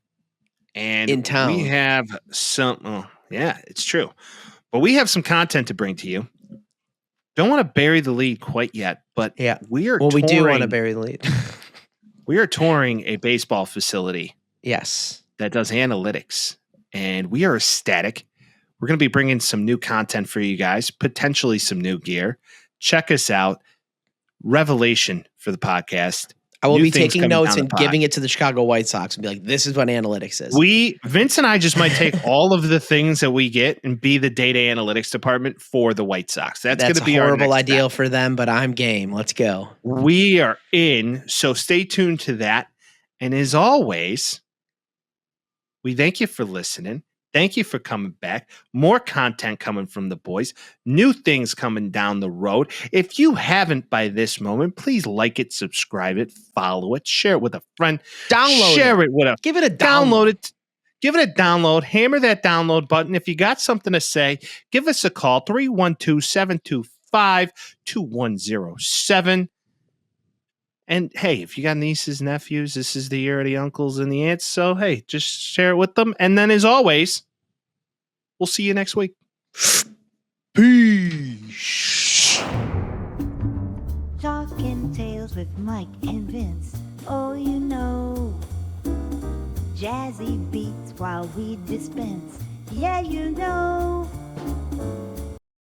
And in town. We have some, yeah, it's true. But we have some content to bring to you. Don't want to bury the lead quite yet, but yeah, we are we do want to bury the lead. We are touring a baseball facility. Yes. That does analytics. And we are ecstatic. We're going to be bringing some new content for you guys, potentially some new gear. Check us out. Revelation for the podcast. I will be taking notes and giving it to the Chicago White Sox and be like, this is what analytics is. Vince and I just might take all of the things that we get and be the data analytics department for the White Sox. That's going to be our horrible idea for them, but I'm game. Let's go. We are in. So stay tuned to that. And as always, we thank you for listening. Thank you for coming back. More content coming from the boys. New things coming down the road. If you haven't by this moment, please like it, subscribe it, follow it, share it with a friend. Download it. Give it a download. Give it a download. Hammer that download button. If you got something to say, give us a call. 312-725-2107. And hey, if you got nieces, nephews, this is the year of the uncles and the aunts. So hey, just share it with them. And then as always, we'll see you next week. Peace. Talking Tales with Mike and Vince. Oh, you know. Jazzy beats while we dispense. Yeah, you know.